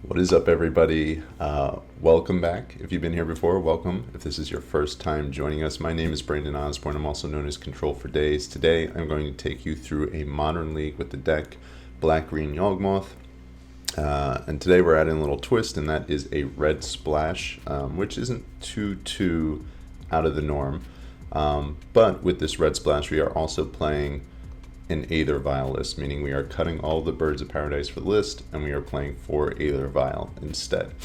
What is up, everybody? Welcome back. If you've been here before, welcome. If this is your first time joining us, my name is Brandon Osborne. I'm also known as Control for Days. Today, I'm going to take you through a modern league with the deck Black-Green Yawgmoth. And today we're adding a little twist, and that is a red splash, which isn't too out of the norm. But with this red splash, we are also playing an Aether Vial list, meaning we are cutting all the Birds of Paradise for the list, and we are playing 4 Aether Vial instead.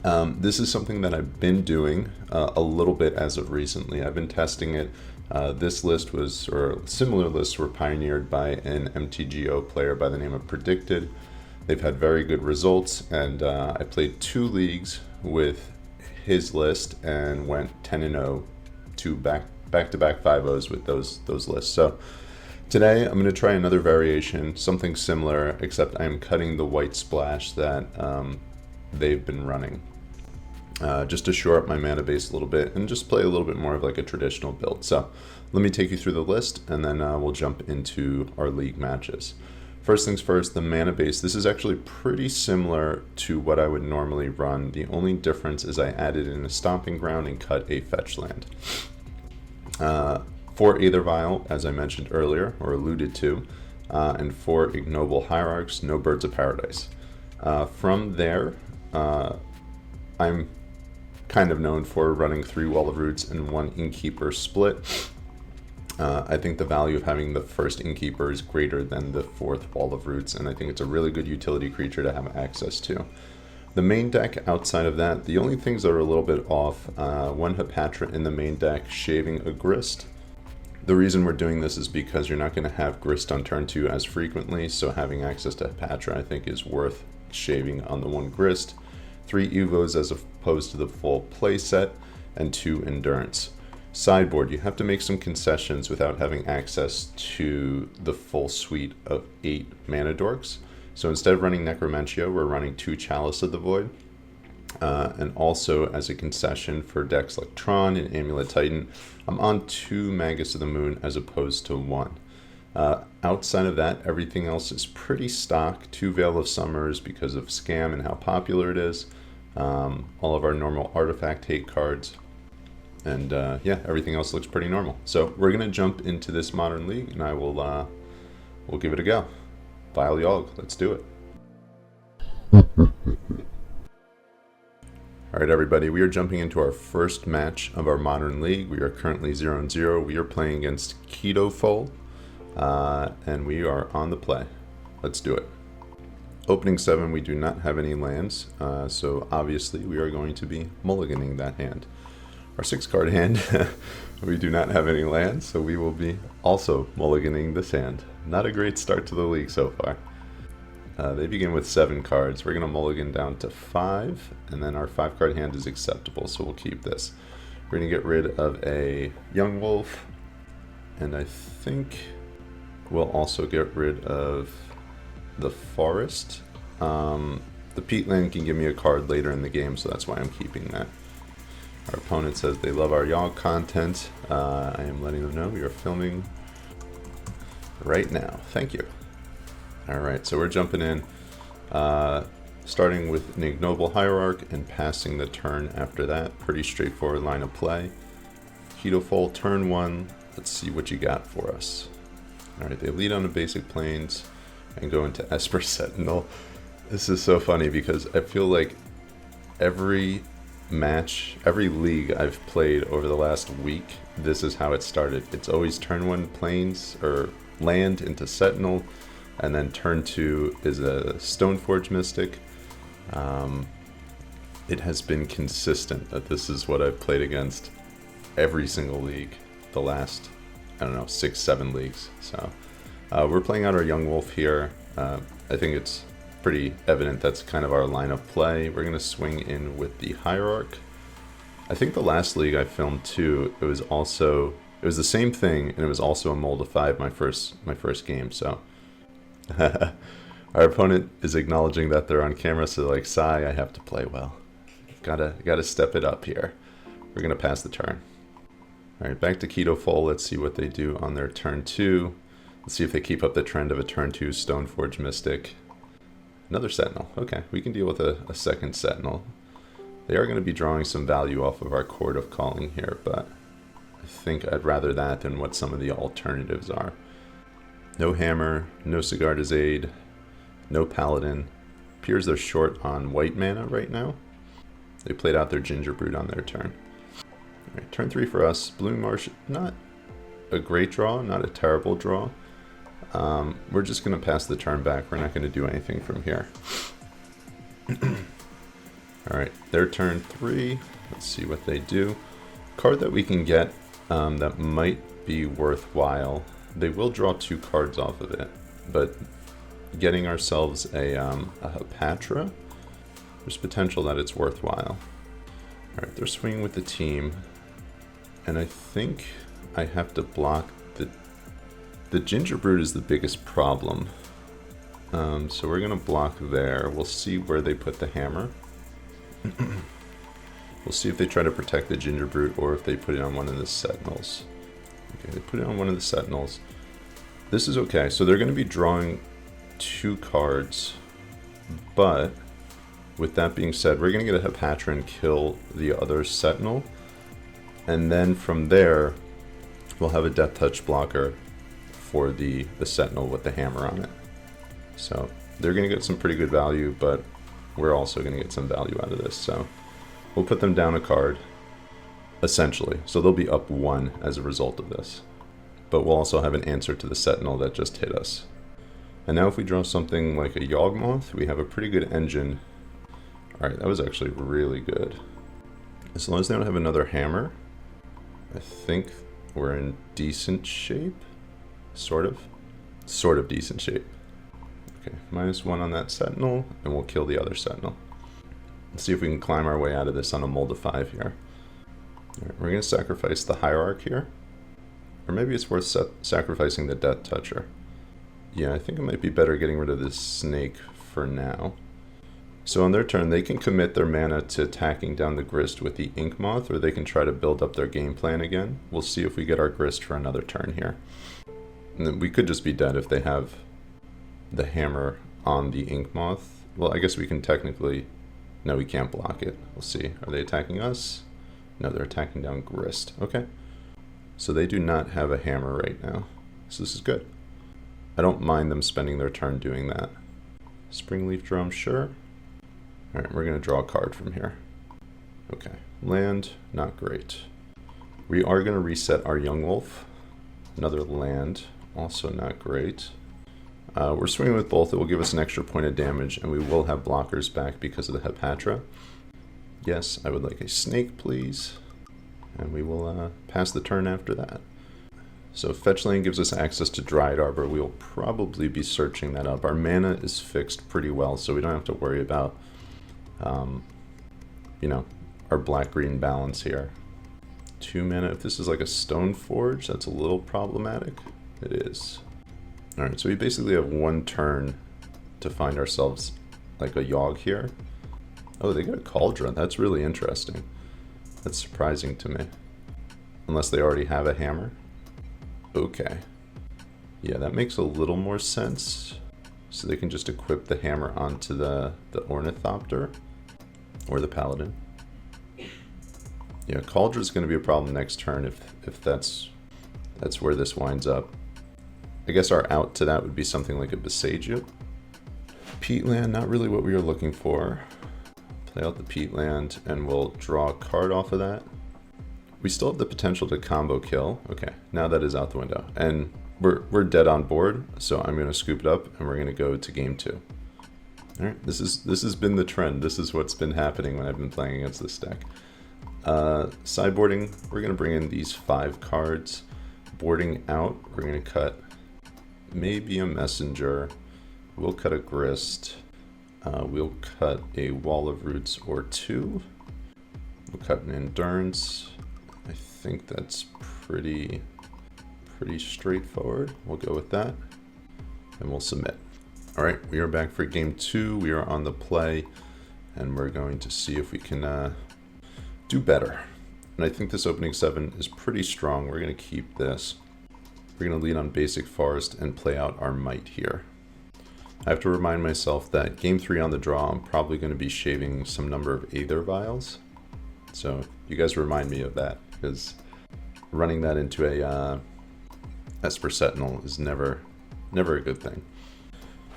This is something that I've been doing a little bit as of recently. I've been testing it. This list was, or similar lists were pioneered by an MTGO player by the name of Predicted. They've had very good results, and I played 2 leagues with his list and went 10-0 to back-to-back 5-0s with those lists. So today I'm going to try another variation, something similar, except I'm cutting the white splash that they've been running. Just to shore up my mana base a little bit and just play a little bit more of like a traditional build. So let me take you through the list, and then we'll jump into our league matches. First things first, the mana base. This is actually pretty similar to what I would normally run. The only difference is I added in a Stomping Ground and cut a fetch land. 4 Aether Vial, as I mentioned earlier, or alluded to, and 4 Ignoble Hierarchs, no Birds of Paradise. From there, I'm kind of known for running 3 Wall of Roots and 1 Innkeeper split. I think the value of having the first Innkeeper is greater than the 4th Wall of Roots, and I think it's a really good utility creature to have access to. The main deck, outside of that, the only things that are a little bit off, 1 Patron in the main deck, shaving a Grist. The reason we're doing this is because you're not going to have Grist on turn 2 as frequently, so having access to Patron I think is worth shaving on the 1 Grist. 3 Evos as opposed to the full play set, and 2 Endurance. Sideboard, you have to make some concessions without having access to the full suite of 8 Mana Dorks. So instead of running Necromentia, we're running 2 Chalice of the Void. And also as a concession for decks like Tron and Amulet Titan, I'm on 2 Magus of the Moon as opposed to 1. Outside of that, everything else is pretty stock. 2 Veil of Summers because of Scam and how popular it is. All of our normal artifact hate cards. And yeah, everything else looks pretty normal. So we're going to jump into this modern league, and I will we'll give it a go. Vial Yawg, let's do it. Alright, everybody, we are jumping into our first match of our modern league. We are currently 0-0. We are playing against Ketofol, and we are on the play. Let's do it. Opening 7, we do not have any lands, so obviously we are going to be mulliganing that hand. Our 6-card hand, we do not have any lands, so we will be also mulliganing this hand. Not a great start to the league so far. They begin with 7 cards. We're going to mulligan down to 5, and then our 5-card hand is acceptable, so we'll keep this. We're going to get rid of a Yawgmoth, and I think we'll also get rid of the Forest. The Peatland can give me a card later in the game, so that's why I'm keeping that. Our opponent says they love our Yawg content. I am letting them know we are filming right now. Thank you. Alright, so we're jumping in, starting with an Ignoble Hierarch and passing the turn after that. Pretty straightforward line of play. Ketofol, turn 1. Let's see what you got for us. Alright, they lead on the basic planes and go into Esper Sentinel. This is so funny because I feel like every match, every league I've played over the last week, this is how it started. It's always turn 1 planes or land into Sentinel, and then turn 2 is a Stoneforge Mystic. It has been consistent that this is what I've played against every single league the last, I don't know, 6-7 leagues. So we're playing out our Yawgmoth here. I think it's pretty evident that's kind of our line of play. We're going to swing in with the Hierarch. I think the last league I filmed too, it was the same thing, and it was also a mold of 5 my first game, so our opponent is acknowledging that they're on camera, so like, sigh, I have to play well. Gotta step it up here. We're gonna pass the turn. Alright, back to Ketofol. Let's see what they do on their turn 2. Let's see if they keep up the trend of a turn 2 Stoneforge Mystic. Another Sentinel. Okay, we can deal with a second Sentinel. They are going to be drawing some value off of our Chord of Calling here, but I think I'd rather that than what some of the alternatives are. No Hammer, no Cigar de Zade, no Paladin. Appears they're short on white mana right now. They played out their Gingerbread on their turn. Alright, turn 3 for us. Bloom Marsh, not a great draw, not a terrible draw. We're just going to pass the turn back. We're not going to do anything from here. Alright, their turn 3. Let's see what they do. Card that we can get that might be worthwhile. They will draw 2 cards off of it, but getting ourselves a Hapatra, there's potential that it's worthwhile. Alright, they're swinging with the team, and I think I have to block the Gingerbread is the biggest problem. So we're going to block there. We'll see where they put the hammer. We'll see if they try to protect the Gingerbread or if they put it on one of the Sentinels. Okay, they put it on one of the Sentinels. This is okay. So they're going to be drawing 2 cards, but with that being said, we're going to get a Hapatra and kill the other Sentinel, and then from there we'll have a Death Touch blocker for the Sentinel with the hammer on it. So they're going to get some pretty good value, but we're also going to get some value out of this. So we'll put them down a card, essentially. So they'll be up 1 as a result of this. But we'll also have an answer to the Sentinel that just hit us. And now if we draw something like a Yawgmoth, we have a pretty good engine. Alright, that was actually really good. As long as they don't have another hammer, I think we're in decent shape. Sort of decent shape. Okay, -1 on that Sentinel, and we'll kill the other Sentinel. Let's see if we can climb our way out of this on a mold of 5 here. Alright, we're going to sacrifice the Hierarch here. Or maybe it's worth sacrificing the Death Toucher. Yeah, I think it might be better getting rid of this snake for now. So on their turn, they can commit their mana to attacking down the Grist with the Yawgmoth, or they can try to build up their game plan again. We'll see if we get our Grist for another turn here. And then we could just be dead if they have the hammer on the Yawgmoth. Well, I guess we can technically... No, we can't block it. We'll see. Are they attacking us? No, they're attacking down Grist. Okay. So they do not have a hammer right now. So this is good. I don't mind them spending their turn doing that. Springleaf Drum, sure. Alright, we're going to draw a card from here. Okay. Land, not great. We are going to reset our Yawgmoth. Another land, also not great. We're swinging with both. It will give us an extra point of damage, and we will have blockers back because of the Hapatra. Yes, I would like a snake, please. And we will pass the turn after that. So Fetch Lane gives us access to Dryad Arbor. We will probably be searching that up. Our mana is fixed pretty well, so we don't have to worry about, you know, our black-green balance here. 2 mana. If this is like a Stone Forge, that's a little problematic. It is. Alright, so we basically have 1 turn to find ourselves like a Yawg here. Oh, they got a Cauldron. That's really interesting. That's surprising to me. Unless they already have a hammer. Okay. Yeah, that makes a little more sense. So they can just equip the hammer onto the Ornithopter. Or the Paladin. Yeah, Cauldron's going to be a problem next turn if that's where this winds up. I guess our out to that would be something like a Besage. Peatland, not really what we were looking for. Play out the Peatland, and we'll draw a card off of that. We still have the potential to combo kill. Okay, now that is out the window. And we're dead on board, so I'm going to scoop it up, and we're going to go to game 2. Alright, this has been the trend. This is what's been happening when I've been playing against this deck. Sideboarding, we're going to bring in these 5 cards. Boarding out, we're going to cut maybe a Messenger. We'll cut a Grist. We'll cut a Wall of Roots or 2. We'll cut an Endurance. I think that's pretty straightforward. We'll go with that. And we'll submit. Alright, we are back for game 2. We are on the play. And we're going to see if we can do better. And I think this opening 7 is pretty strong. We're going to keep this. We're going to lead on Basic Forest and play out our Might here. I have to remind myself that game 3 on the draw, I'm probably going to be shaving some number of Aether Vials. So you guys remind me of that, because running that into a Esper Sentinel is never a good thing.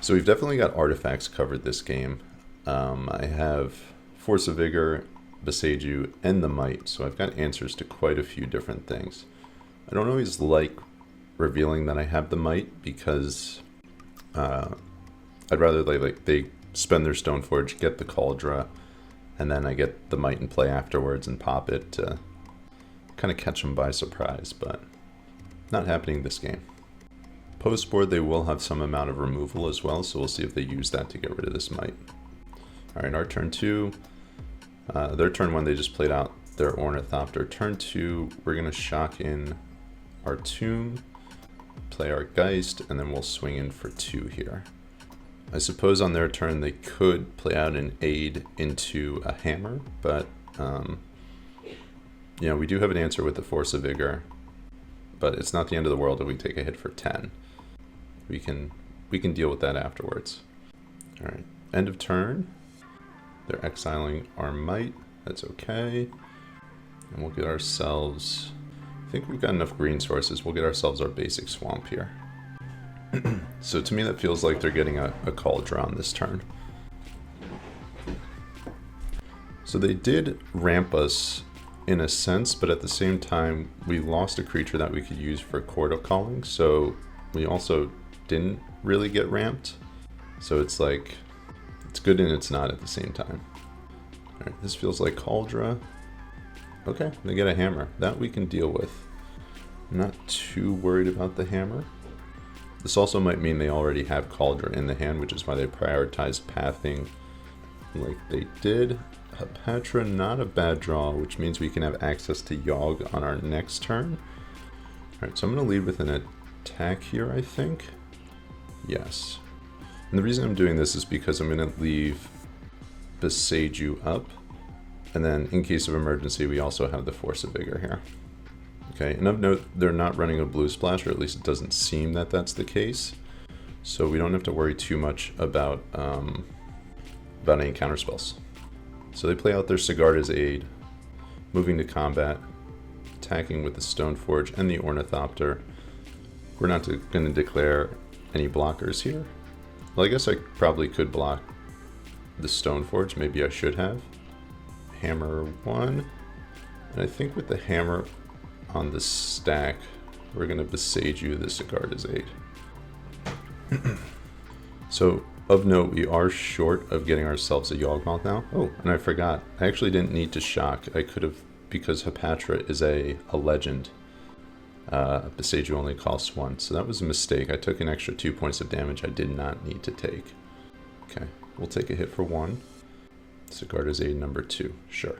So we've definitely got artifacts covered this game. I have Force of Vigor, Boseiju, and the Might, so I've got answers to quite a few different things. I don't always like revealing that I have the Might, because I'd rather they spend their Stoneforge, get the Cauldron, and then I get the Might in play afterwards and pop it to kind of catch them by surprise, but not happening this game. Post board, they will have some amount of removal as well, so we'll see if they use that to get rid of this Might. Alright, our turn 2. Their turn 1, they just played out their Ornithopter. Turn 2, we're going to shock in our Tomb, play our Geist, and then we'll swing in for 2 here. I suppose on their turn they could play out an Aid into a Hammer, but you know, we do have an answer with the Force of Vigor, but it's not the end of the world if we take a hit for 10. We can deal with that afterwards. Alright, end of turn. They're exiling our Might, that's okay. And we'll get ourselves, I think we've got enough green sources, we'll get ourselves our basic swamp here. So to me that feels like they're getting a Cauldron this turn. So they did ramp us in a sense, but at the same time we lost a creature that we could use for Chord of Calling, so we also didn't really get ramped. So it's like, it's good and it's not at the same time. Alright, this feels like Cauldron. Okay, they get a Hammer. That we can deal with. I'm not too worried about the Hammer. This also might mean they already have Cauldron in the hand, which is why they prioritized pathing like they did. A Patron, not a bad draw, which means we can have access to Yawg on our next turn. Alright, so I'm going to lead with an attack here, I think. Yes. And the reason I'm doing this is because I'm going to leave Boseiju up. And then in case of emergency, we also have the Force of Vigor here. Okay, and of note, they're not running a blue splash, or at least it doesn't seem that that's the case. So we don't have to worry too much about any counter spells. So they play out their Sigarda's Aid, moving to combat, attacking with the Stoneforge and the Ornithopter. We're not going to declare any blockers here. Well, I guess I probably could block the Stoneforge, maybe I should have. Hammer 1, and I think with the Hammer on the stack, we're going to Boseiju the Sigarda's Aid. So, of note, we are short of getting ourselves a Yawgmoth now. Oh, and I forgot. I actually didn't need to shock. I could have, because Hapatra is a legend. Boseiju only costs 1, so that was a mistake. I took an extra 2 points of damage I did not need to take. Okay, we'll take a hit for 1. Sigarda's Aid number 2, sure.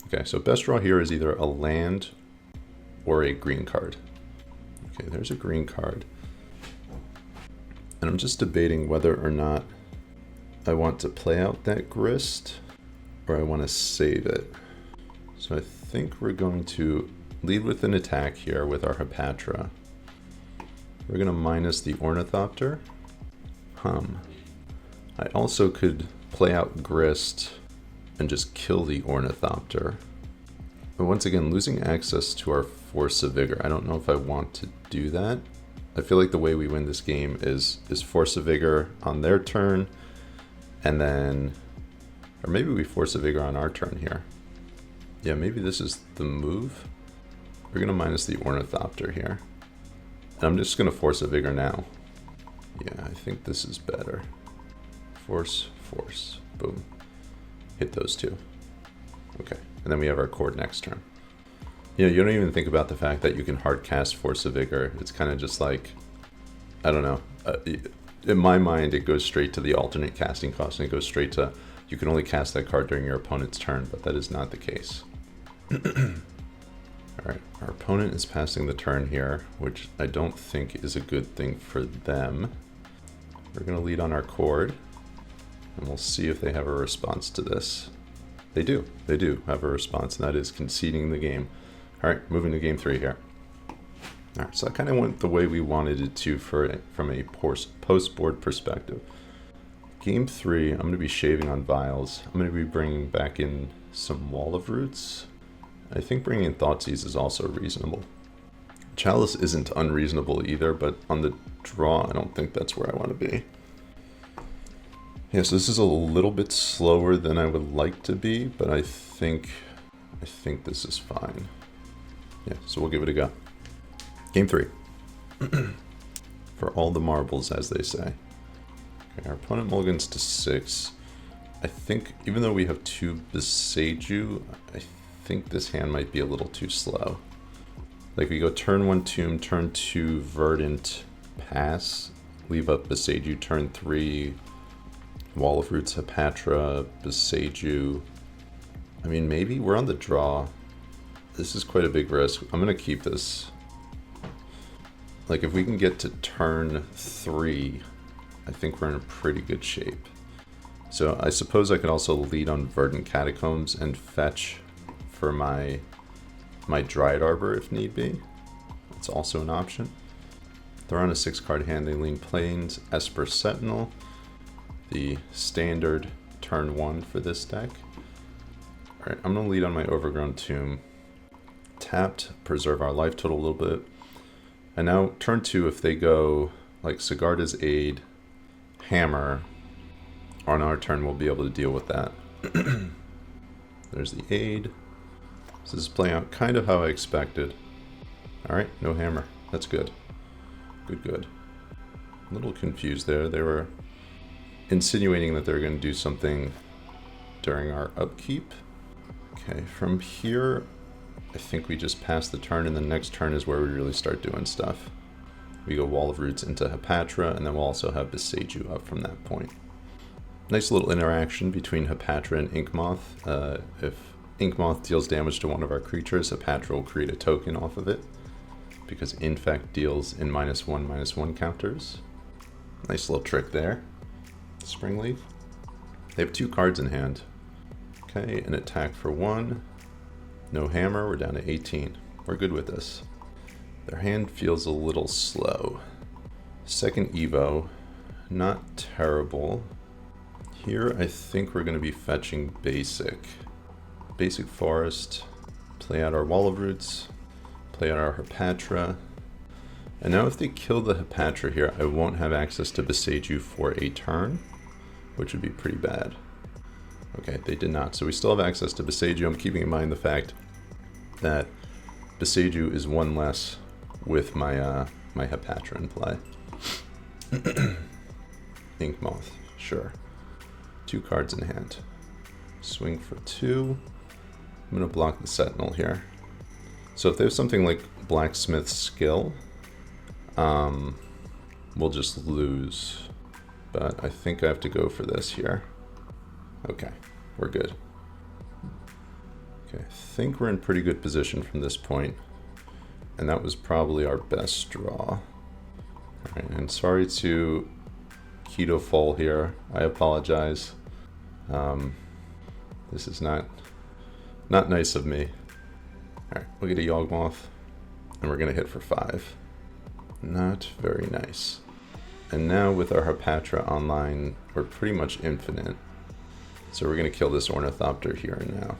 Okay, so best draw here is either a land or a green card. Okay, there's a green card. And I'm just debating whether or not I want to play out that Grist or I want to save it. So I think we're going to lead with an attack here with our Hapatra. We're going to minus the Ornithopter. I also could play out Grist and just kill the Ornithopter. But once again, losing access to our Force of Vigor. I don't know if I want to do that. I feel like the way we win this game is Force of Vigor on their turn, and then, or maybe we Force of Vigor on our turn here. Yeah, maybe this is the move. We're gonna minus the Ornithopter here. And I'm just gonna Force of Vigor now. Yeah, I think this is better. Force, force, boom. Hit those two. Okay, and then we have our Chord next turn. You know, you don't even think about the fact that you can hard cast Force of Vigor. It's kind of just like, I don't know. In my mind, it goes straight to the alternate casting cost, and it goes straight to, you can only cast that card during your opponent's turn, but that is not the case. Alright, our opponent is passing the turn here, which I don't think is a good thing for them. We're going to lead on our Chord, and we'll see if they have a response to this. They do have a response, and that is conceding the game. Alright, moving to game 3 here. Alright, so I kind of went the way we wanted it to from a post-board perspective. Game 3, I'm going to be shaving on Vials. I'm going to be bringing back in some Wall of Roots. I think bringing in Thoughtseize is also reasonable. Chalice isn't unreasonable either, but on the draw, I don't think that's where I want to be. Yeah, so this is a little bit slower than I would like to be, but I think this is fine. Yeah, so we'll give it a go. Game 3. For all the marbles, as they say. Okay, our opponent mulligans to 6. I think, even though we have 2 Beseiju, I think this hand might be a little too slow. Like, we go turn 1 Tomb, turn 2 Verdant, pass, leave up Beseiju, turn 3 Wall of Roots, Hapatra, Beseiju. I mean, maybe we're on the draw. This is quite a big risk. I'm going to keep this. Like, if we can get to turn 3, I think we're in a pretty good shape. So I suppose I could also lead on Verdant Catacombs and fetch for my Dryad Arbor if need be. It's also an option. They're on a 6-card hand. They lean Plains, Esper Sentinel, the standard turn 1 for this deck. Alright, I'm going to lead on my Overgrown Tomb. Tapped, preserve our life total a little bit. And now turn 2, if they go like Sigarda's Aid, Hammer, on our turn we'll be able to deal with that. There's the Aid. So this is playing out kind of how I expected. Alright, no Hammer. That's good. Good. A little confused there. They were insinuating that they were going to do something during our upkeep. Okay, from here, I think we just pass the turn, and the next turn is where we really start doing stuff. We go Wall of Roots into Hapatra, and then we'll also have Beseiju up from that point. Nice little interaction between Hapatra and Yawgmoth. If Yawgmoth deals damage to one of our creatures, Hapatra will create a token off of it, because Infect deals in -1/-1 counters. Nice little trick there. Springleaf. They have 2 cards in hand. Okay, an attack for 1. No Hammer, we're down to 18. We're good with this. Their hand feels a little slow. Second Evo, not terrible. Here I think we're going to be fetching Basic Forest, play out our Wall of Roots, play out our Hapatra. And now if they kill the Hapatra here, I won't have access to Beseiju for a turn, which would be pretty bad. Okay, they did not. So we still have access to Beseiju. I'm keeping in mind the fact that Beseiju is 1 less with my my Hapatra in play. Yawgmoth, sure. 2 cards in hand. Swing for 2. I'm going to block the Sentinel here. So if there's something like Blacksmith's Skill, we'll just lose. But I think I have to go for this here. Okay, we're good. Okay, I think we're in pretty good position from this point. And that was probably our best draw. Alright, and sorry to Ketofol here. I apologize. This is not nice of me. Alright, we'll get a Yawgmoth. And we're going to hit for 5. Not very nice. And now with our Hapatra online, we're pretty much infinite. So we're going to kill this Ornithopter here and now.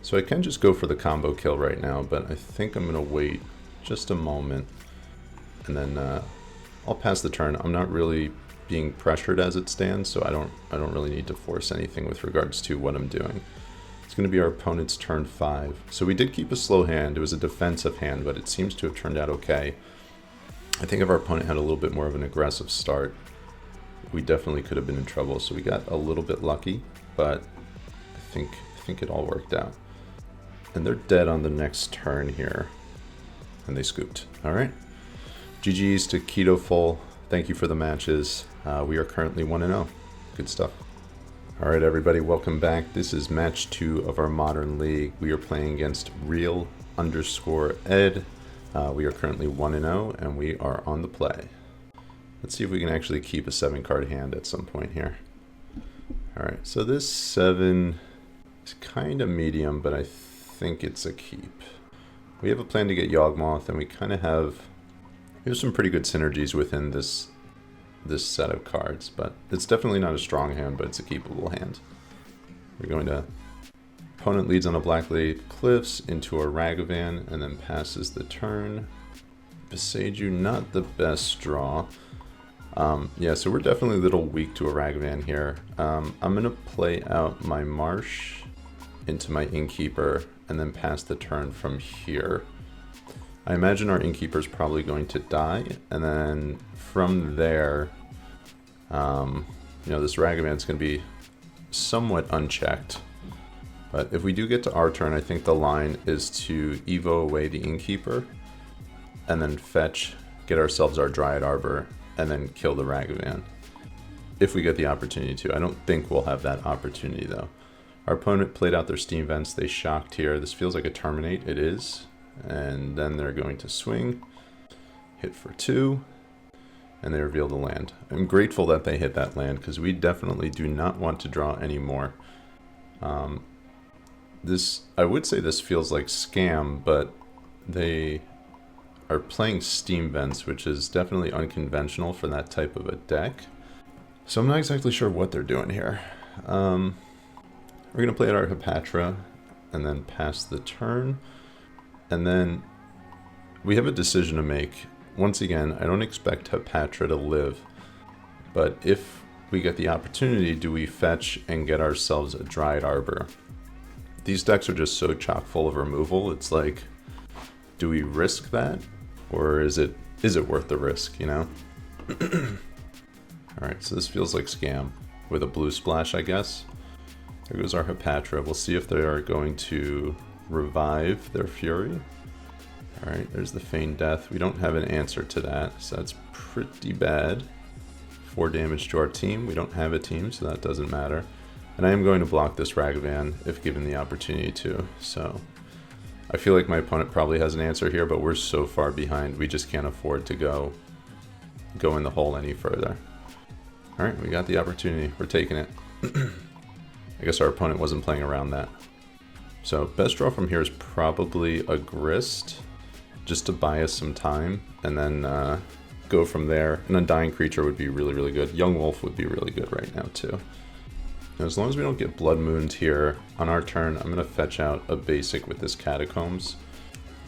So I can just go for the combo kill right now, but I think I'm going to wait just a moment. And then I'll pass the turn. I'm not really being pressured as it stands, so I don't really need to force anything with regards to what I'm doing. It's going to be our opponent's turn 5. So we did keep a slow hand. It was a defensive hand, but it seems to have turned out okay. I think if our opponent had a little bit more of an aggressive start, we definitely could have been in trouble. So we got a little bit lucky, but I think it all worked out. And they're dead on the next turn here. And they scooped. All right. GG's to Ketofol. Thank you for the matches. We are currently 1-0. Good stuff. All right, everybody, welcome back. This is match 2 of our Modern League. We are playing against Real_Ed. We are currently 1-0, and we are on the play. Let's see if we can actually keep a 7-card hand at some point here. All right, so this 7 is kind of medium, but I think it's a keep. we have a plan to get Yawgmoth, and we kind of have some pretty good synergies within this set of cards, but it's definitely not a strong hand, but it's a keepable hand. We're going to opponent leads on a Black-Laid Cliffs into a Ragavan and then passes the turn. Beseiju, not the best draw. Yeah, so we're definitely a little weak to a Ragavan here. I'm going to play out my Marsh into my Innkeeper and then pass the turn from here. I imagine our Innkeeper's probably going to die, and then from there, you know, this Ragavan's going to be somewhat unchecked. But if we do get to our turn, I think the line is to Evo away the Innkeeper, and then fetch, get ourselves our Dryad Arbor, and then kill the Ragavan. If we get the opportunity to. I don't think we'll have that opportunity though. Our opponent played out their Steam Vents, they shocked here. This feels like a Terminate, it is. And then they're going to swing, hit for 2, and they reveal the land. I'm grateful that they hit that land, because we definitely do not want to draw any more. I would say this feels like Scam, but they are playing Steam Vents, which is definitely unconventional for that type of a deck. So I'm not exactly sure what they're doing here. We're going to play out our Hapatra and then pass the turn. And then we have a decision to make. Once again, I don't expect Hapatra to live, but if we get the opportunity, do we fetch and get ourselves a Dryad Arbor? These decks are just so chock full of removal, it's like, do we risk that? Or is it worth the risk, you know? Alright, so this feels like Scam, with a blue splash, I guess. There goes our Hapatra. We'll see if they are going to revive their Fury. Alright, there's the Feigned Death. We don't have an answer to that, so that's pretty bad. 4 damage to our team. We don't have a team, so that doesn't matter. And I am going to block this Ragavan if given the opportunity to, so I feel like my opponent probably has an answer here, but we're so far behind, we just can't afford to go in the hole any further. Alright, we got the opportunity. We're taking it. I guess our opponent wasn't playing around that. So best draw from here is probably a Grist, just to buy us some time, and then go from there. An Undying Creature would be really, really good. Young Wolf would be really good right now too. And as long as we don't get Blood Mooned here, on our turn I'm going to fetch out a basic with this Catacombs.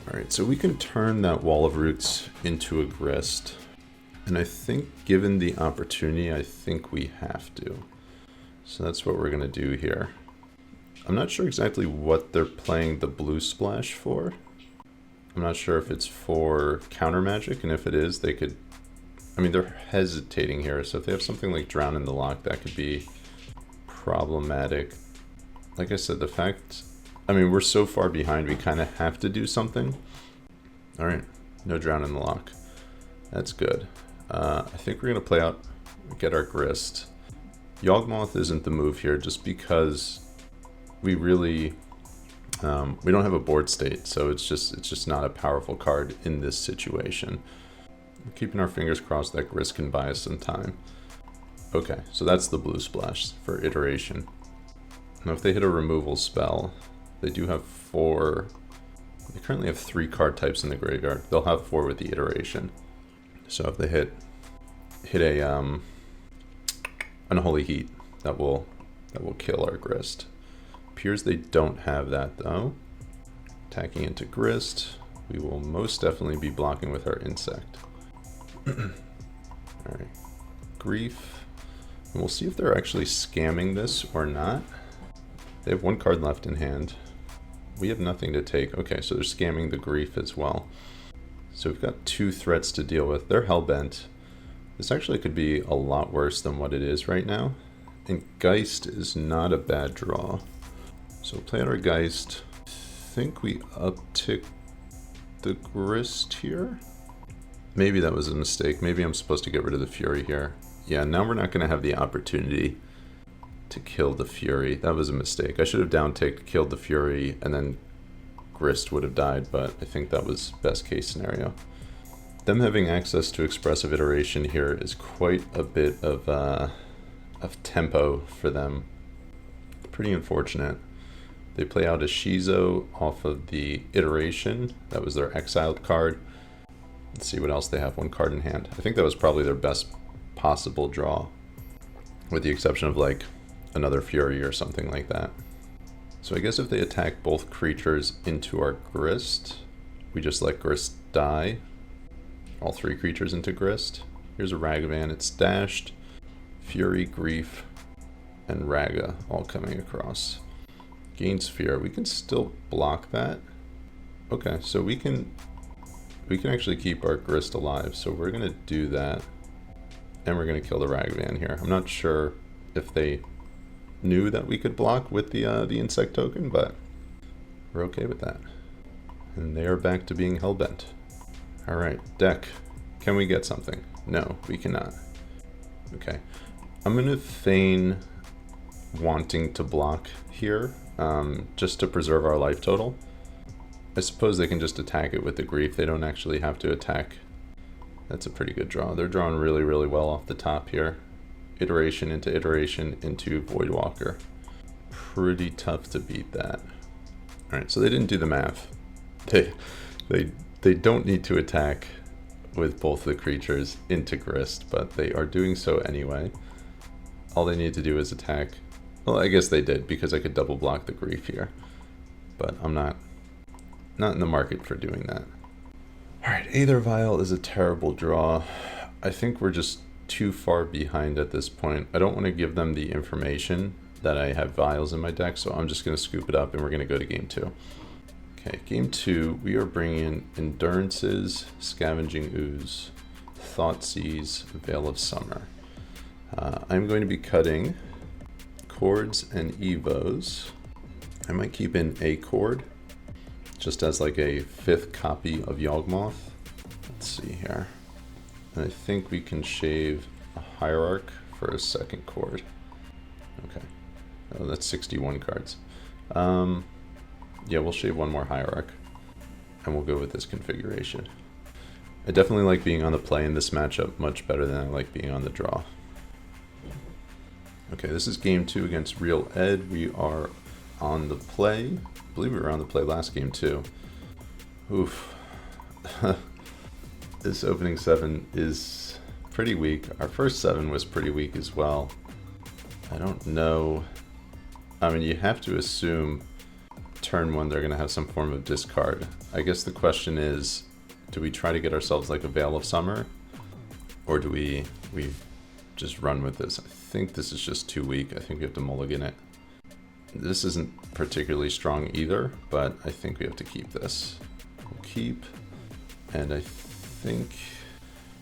Alright, so we can turn that Wall of Roots into a Grist. And I think given the opportunity, I think we have to. So that's what we're going to do here. I'm not sure exactly what they're playing the blue splash for. I'm not sure if it's for counter magic, and if it is, they could... I mean, they're hesitating here, so if they have something like Drown in the Loch, that could be problematic. Like I said, the fact... I mean, we're so far behind, we kind of have to do something. Alright, no Drown in the Loch. That's good. I think we're going to play out, get our Grist. Yawgmoth isn't the move here, just because we really... we don't have a board state, so it's just not a powerful card in this situation. We're keeping our fingers crossed that Grist can buy us some time. Okay, so that's the blue splash for iteration. Now if they hit a removal spell, they do have 4... They currently have 3 card types in the graveyard. They'll have 4 with the iteration. So if they hit a Unholy Heat, that will kill our Grist. Appears they don't have that though. Attacking into Grist, we will most definitely be blocking with our Insect. Alright, Grief. And we'll see if they're actually scamming this or not. They have 1 card left in hand. We have nothing to take. Okay, so they're scamming the Grief as well. So we've got 2 threats to deal with. They're Hellbent. This actually could be a lot worse than what it is right now. And Geist is not a bad draw. So play out our Geist. I think we uptick the Grist here. Maybe that was a mistake. Maybe I'm supposed to get rid of the Fury here. Yeah, now we're not going to have the opportunity to kill the Fury. That was a mistake. I should have downticked, killed the Fury, and then Grist would have died, but I think that was best case scenario. Them having access to Expressive Iteration here is quite a bit of tempo for them. Pretty unfortunate. They play out a Shizo off of the Iteration. That was their exiled card. Let's see what else they have. One card in hand. I think that was probably their best possible draw, with the exception of like another Fury or something like that. So I guess if they attack both creatures into our Grist, we just let Grist die. All 3 creatures into Grist. Here's a Ragavan. It's dashed. Fury, Grief, and Raga all coming across. Gain Sphere. We can still block that. Okay, so we can actually keep our Grist alive. So we're gonna do that, and we're gonna kill the Ragavan here. I'm not sure if they knew that we could block with the insect token, but we're okay with that. And they are back to being hellbent. All right, deck. Can we get something? No, we cannot. Okay, I'm gonna feign wanting to block here, just to preserve our life total. I suppose they can just attack it with the Grief. They don't actually have to attack. That's a pretty good draw. They're drawing really, really well off the top here. Iteration into Voidwalker. Pretty tough to beat that. All right, so they didn't do the math. They don't need to attack with both the creatures into Grist, but they are doing so anyway. All they need to do is attack. Well, I guess they did, because I could double block the Grief here, but I'm not in the market for doing that. All right, Aether Vial is a terrible draw. I think we're just too far behind at this point. I don't want to give them the information that I have vials in my deck, so I'm just going to scoop it up and we're going to go to game 2. Okay, game 2, we are bringing Endurances, Scavenging Ooze, Thoughtseize, Veil of Summer. I'm going to be cutting Chords and Evos. I might keep in a Chord, just as like a 5th copy of Yawgmoth. Let's see here. And I think we can shave a Hierarch for a 2nd Chord. Okay. Oh, that's 61 cards. Yeah, we'll shave one more Hierarch, and we'll go with this configuration. I definitely like being on the play in this matchup much better than I like being on the draw. Okay, this is game 2 against Real Ed. We are on the play. I believe we were on the play last game too. Oof. This opening 7 is pretty weak. Our first 7 was pretty weak as well. I don't know. I mean, you have to assume turn 1 they're going to have some form of discard. I guess the question is, do we try to get ourselves like a Veil of Summer? Or do we just run with this? I think this is just too weak. I think we have to mulligan it. This isn't particularly strong either, but I think we have to keep this. We'll keep, and I think...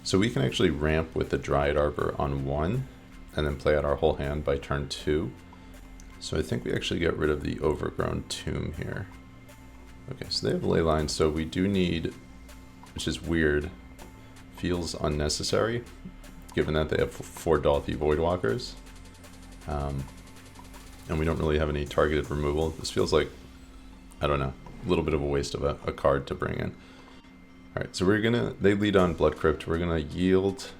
So we can actually ramp with the Dryad Arbor on 1, and then play out our whole hand by turn 2. So I think we actually get rid of the Overgrown Tomb here. Okay, so they have Leyline, so we do need, which is weird, feels unnecessary, given that they have 4 Dolphy Voidwalkers. And we don't really have any targeted removal. This feels like, I don't know, a little bit of a waste of a card to bring in. Alright, so they lead on Blood Crypt. We're gonna yield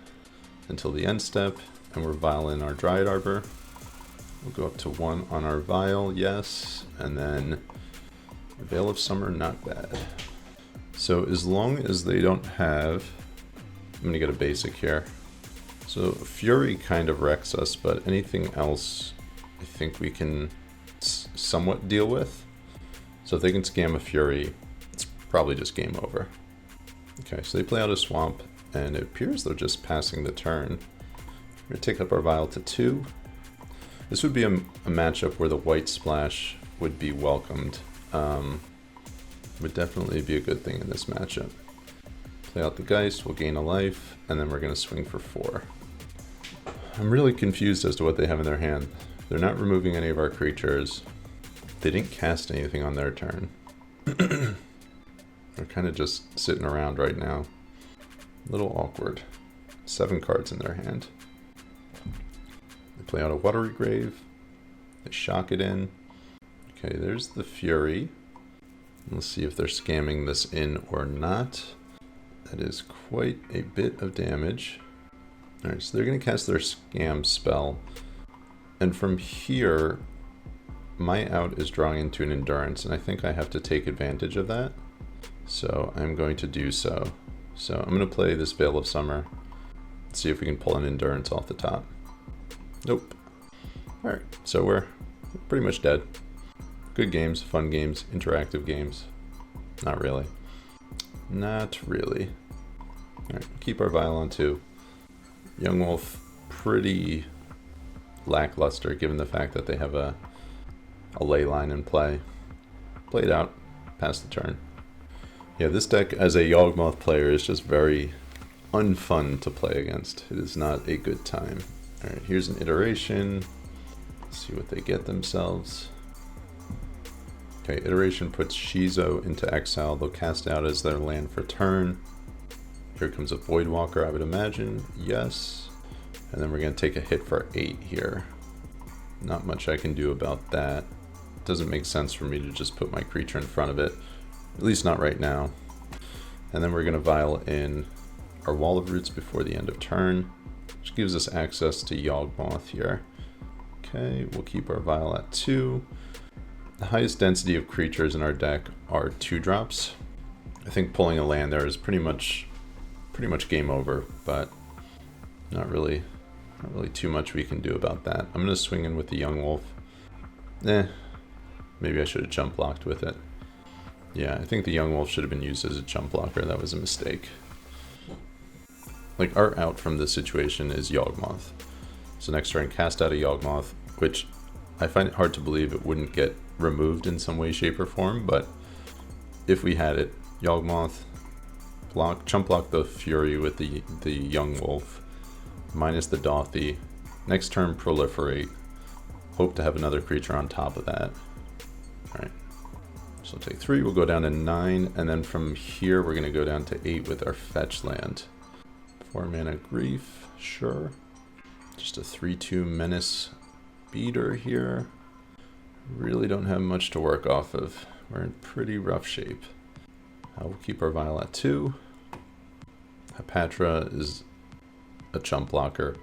until the end step, and we're Vial in our Dryad Arbor. We'll go up to 1 on our Vial, yes, and then Veil of Summer, not bad. So as long as they don't have, I'm gonna get a basic here. So Fury kind of wrecks us, but anything else I think we can somewhat deal with. So if they can scam a Fury, it's probably just game over. Okay, so they play out a Swamp, and it appears they're just passing the turn. We're gonna take up our Vial to 2. This would be a matchup where the white splash would be welcomed. Would definitely be a good thing in this matchup. Play out the Geist, we'll gain a life, and then we're gonna swing for 4. I'm really confused as to what they have in their hand. They're not removing any of our creatures. They didn't cast anything on their turn. They're kind of just sitting around right now. A little awkward. 7 cards in their hand. They play out a Watery Grave. They shock it in. Okay, there's the Fury. Let's see if they're scamming this in or not. That is quite a bit of damage. Alright, so they're going to cast their scam spell. And from here, my out is drawing into an endurance, and I think I have to take advantage of that. So I'm going to do so. So I'm going to play this Veil of Summer. See if we can pull an endurance off the top. Nope. Alright, so we're pretty much dead. Good games, fun games, interactive games. Not really. Not really. Alright, keep our Vial on 2. Yawgmoth, pretty lackluster given the fact that they have a ley line in play. Played out, pass the turn. Yeah, this deck as a Yawgmoth player is just very unfun to play against. It is not a good time. Alright, here's an iteration. Let's see what they get themselves. Okay, iteration puts Shizo into exile. They'll cast out as their land for turn. Here comes a Voidwalker, I would imagine. Yes. And then we're going to take a hit for 8 here. Not much I can do about that. Doesn't make sense for me to just put my creature in front of it. At least not right now. And then we're going to Vial in our Wall of Roots before the end of turn, which gives us access to Yawgmoth here. Okay, we'll keep our Vial at 2. The highest density of creatures in our deck are 2-drops. I think pulling a land there is pretty much game over, but not really too much we can do about that. I'm going to swing in with the Yawgmoth. Maybe I should have jump blocked with it. Yeah, I think the Yawgmoth should have been used as a jump blocker. That was a mistake. Like, our out from this situation is Yawgmoth. So next turn, cast out a Yawgmoth, which I find it hard to believe it wouldn't get removed in some way, shape, or form, but if we had it, Yawgmoth, jump block the Fury with the Yawgmoth, minus the Dothy. Next turn, proliferate. Hope to have another creature on top of that. Alright. So we'll take 3, we'll go down to 9, and then from here we're going to go down to 8 with our fetch land. 4 mana Grief, sure. Just a 3/2 Menace Beater here. Really don't have much to work off of. We're in pretty rough shape. We'll keep our Vial at 2. Patra is a chump blocker.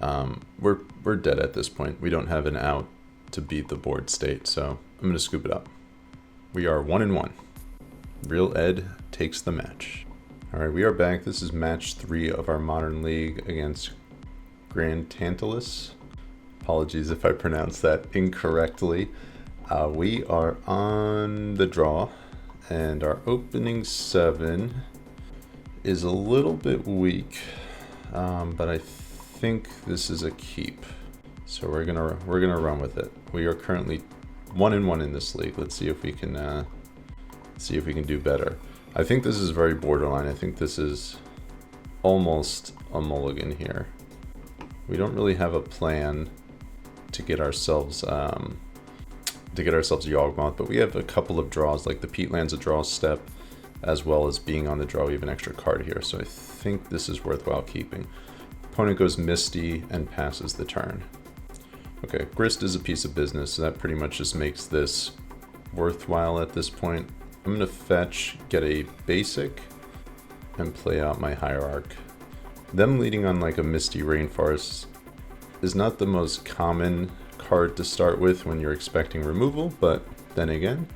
We're dead at this point. We don't have an out to beat the board state, so I'm going to scoop it up. We are 1-1. Real Ed takes the match. Alright, we are back. This is match 3 of our Modern League against Grantantalus. Apologies if I pronounced that incorrectly. We are on the draw, and our opening 7 is a little bit weak, but I think this is a keep. So we're gonna run with it. We are currently 1-1 in this league. Let's see if we can do better. I think this is very borderline. I think this is almost a mulligan here. We don't really have a plan to get ourselves Yawgmoth, but we have a couple of draws, like the Peatland's a draw step, as well as being on the draw. We have an extra card here, so I think this is worthwhile keeping. Opponent goes Misty and passes the turn. Okay, Grist is a piece of business, so that pretty much just makes this worthwhile at this point. I'm going to fetch, get a basic, and play out my Hierarch. Them leading on like a Misty Rainforest is not the most common card to start with when you're expecting removal, but then again,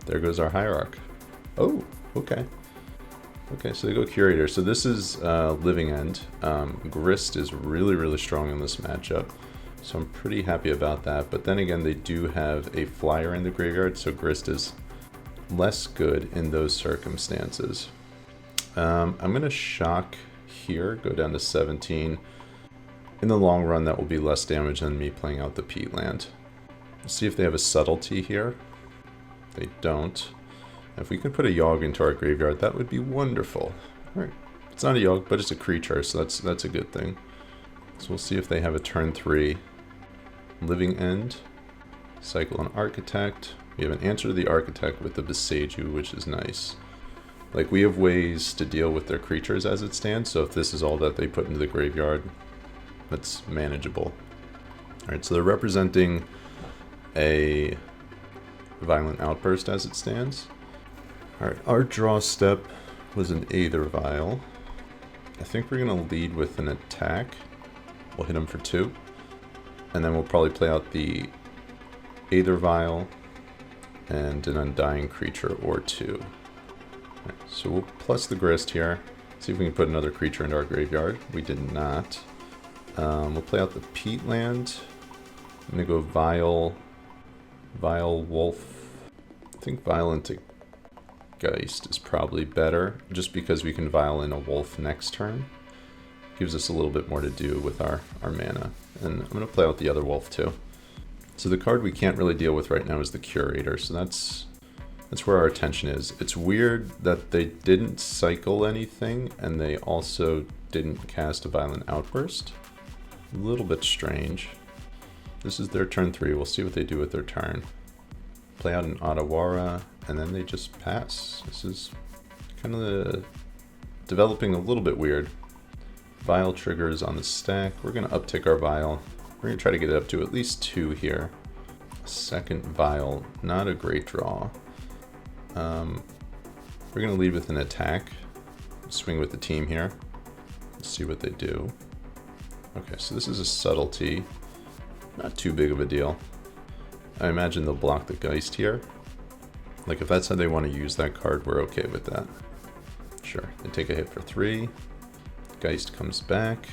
there goes our Hierarch. Oh, okay. Okay, so they go Curator. So this is Living End. Grist is really, really strong in this matchup, so I'm pretty happy about that. But then again, they do have a flyer in the graveyard, so Grist is less good in those circumstances. I'm going to shock here, go down to 17. In the long run, that will be less damage than me playing out the Peatland. Let's see if they have a subtlety here. They don't. If we could put a Yawg into our graveyard, that would be wonderful. Alright, it's not a Yawg, but it's a creature, so that's a good thing. So we'll see if they have a turn 3 Living End, cycle an Architect. We have an answer to the Architect with the Beseiju, which is nice. Like, we have ways to deal with their creatures as it stands, so if this is all that they put into the graveyard, that's manageable. Alright, so they're representing a Violent Outburst as it stands. Alright, our draw step was an Aether Vial. I think we're going to lead with an attack. We'll hit him for 2. And then we'll probably play out the Aether Vial, and an Undying creature or two. Right, so we'll plus the Grist here. See if we can put another creature into our graveyard. We did not. We'll play out the Peat Land. I'm going to go Vial, Wolf. I think Vial into Geist is probably better, just because we can Vial in a Wolf next turn. Gives us a little bit more to do with our mana. And I'm going to play out the other Wolf too. So the card we can't really deal with right now is the Curator, so that's where our attention is. It's weird that they didn't cycle anything, and they also didn't cast a Violent Outburst. A little bit strange. This is their turn 3, we'll see what they do with their turn. Play out an Otawara, and then they just pass. This is kind of developing a little bit weird. Vial triggers on the stack. We're going to uptick our Vial. We're going to try to get it up to at least 2 here. Second Vial, not a great draw. We're going to lead with an attack. Swing with the team here. Let's see what they do. Okay, so this is a subtlety. Not too big of a deal. I imagine they'll block the Geist here. Like, if that's how they want to use that card, we're okay with that. Sure, they take a hit for 3. Geist comes back.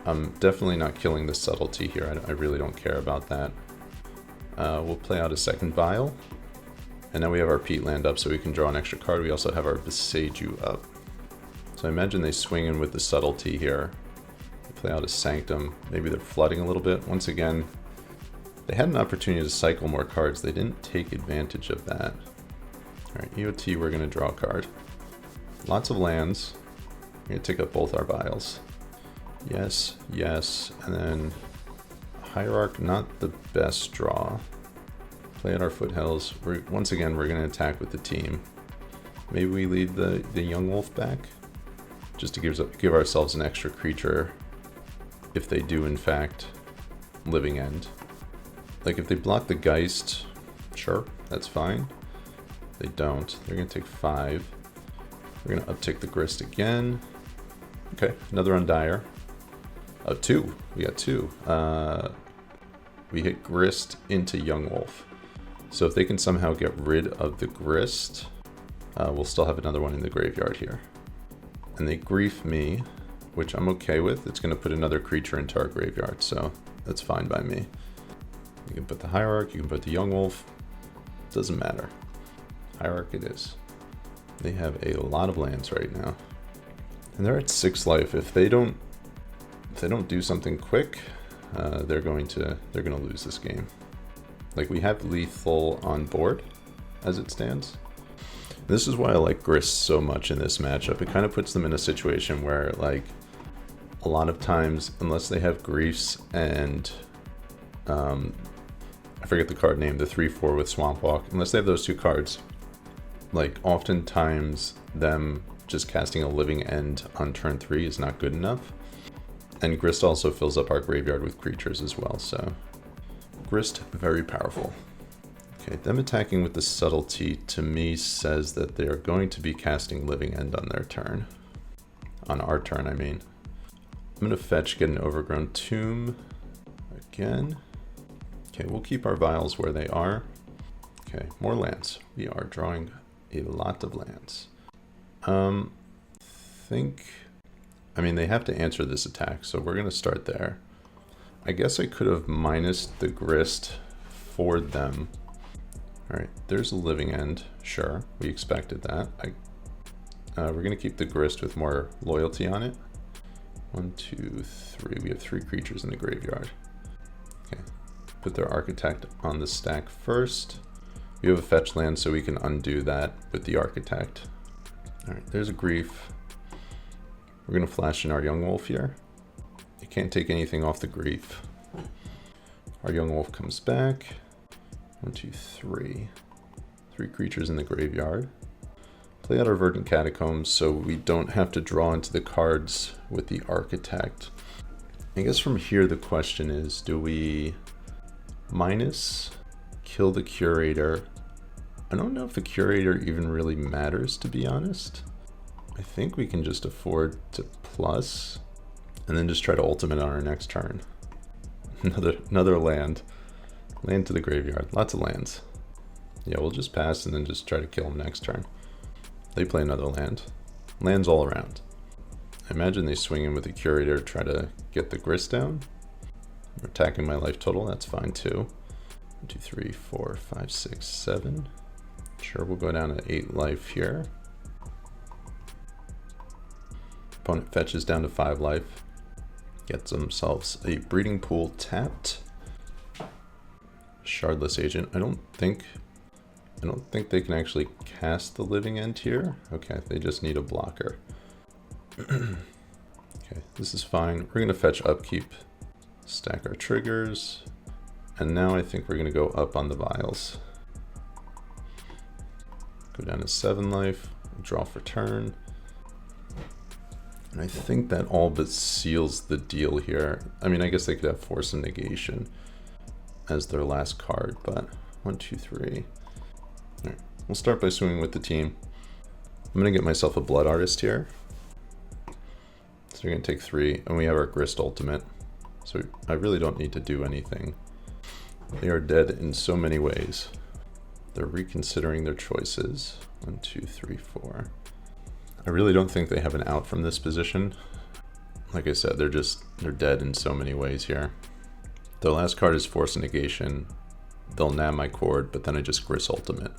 I'm definitely not killing the subtlety here. I really don't care about that. We'll play out a second Vial. And now we have our Peat Land up so we can draw an extra card. We also have our Beseiju up. So I imagine they swing in with the subtlety here. They play out a Sanctum. Maybe they're flooding a little bit. Once again, they had an opportunity to cycle more cards. They didn't take advantage of that. Alright, EOT, we're going to draw a card. Lots of lands. We're going to take up both our Vials. Yes, yes, and then Hierarch, not the best draw. Play at our Foothills. Once again, we're going to attack with the team. Maybe we lead the Yawgmoth back, just to give ourselves an extra creature if they do, in fact, Living End. Like, if they block the Geist, sure, that's fine. If they don't, they're going to take 5. We're going to uptick the Grist again. Okay, another Undying. Oh, 2. We got 2. We hit Grist into Yawgmoth. So if they can somehow get rid of the Grist, we'll still have another one in the graveyard here. And they grief me, which I'm okay with. It's going to put another creature into our graveyard, so that's fine by me. You can put the Hierarch, you can put the Yawgmoth. Doesn't matter. Hierarch it is. They have a lot of lands right now. And they're at 6 life. If they don't do something quick, they're going to lose this game. Like, we have lethal on board as it stands. This is why I like Grist so much in this matchup. It kind of puts them in a situation where, like, a lot of times, unless they have Griefs and I forget the card name, the 3/4 with Swamp Walk, unless they have those 2 cards, like, oftentimes them just casting a Living End on turn 3 is not good enough. And Grist also fills up our graveyard with creatures as well, so Grist, very powerful. Okay, them attacking with the subtlety to me says that they are going to be casting Living End on their turn. On our turn, I mean. I'm going to fetch, get an Overgrown Tomb again. Okay, we'll keep our Vials where they are. Okay, more lands. We are drawing a lot of lands. I mean, they have to answer this attack, so we're going to start there. I guess I could have minused the Grist for them. Alright, there's a Living End. Sure, we expected that. We're going to keep the Grist with more loyalty on it. 1, 2, 3. We have 3 creatures in the graveyard. Okay, put their Architect on the stack first. We have a fetch land, so we can undo that with the Architect. Alright, there's a Grief. We're going to flash in our Yawgmoth here. You can't take anything off the Grief. Our Yawgmoth comes back. 1, 2, 3. 3 creatures in the graveyard. Play out our Verdant Catacombs so we don't have to draw into the cards with the Architect. I guess from here the question is, do we minus, kill the Curator? I don't know if the Curator even really matters, to be honest. I think we can just afford to plus and then just try to ultimate on our next turn. Another land. Land to the graveyard. Lots of lands. Yeah, we'll just pass and then just try to kill them next turn. They play another land. Lands all around. I imagine they swing in with the Curator, try to get the Grist down. We're attacking my life total, that's fine too. 1, 2, 3, 4, 5, 6, 7. Sure, we'll go down to 8 life here. Opponent fetches down to 5 life. Gets themselves a Breeding Pool tapped. Shardless Agent. I don't think they can actually cast the Living End here. Okay, they just need a blocker. Okay, this is fine. We're gonna fetch upkeep, stack our triggers, and now I think we're gonna go up on the vials. Go down to 7 life, draw for turn. And I think that all but seals the deal here. I mean, I guess they could have Force of Negation as their last card, but 1, 2, 3. All right, we'll start by swinging with the team. I'm gonna get myself a Blood Artist here. So we're gonna take 3, and we have our Grist Ultimate. So I really don't need to do anything. They are dead in so many ways. They're reconsidering their choices. 1, 2, 3, 4. I really don't think they have an out from this position. Like I said, they're dead in so many ways here. Their last card is Force of Negation. They'll nab my Cord, but then I just Grist Ultimate.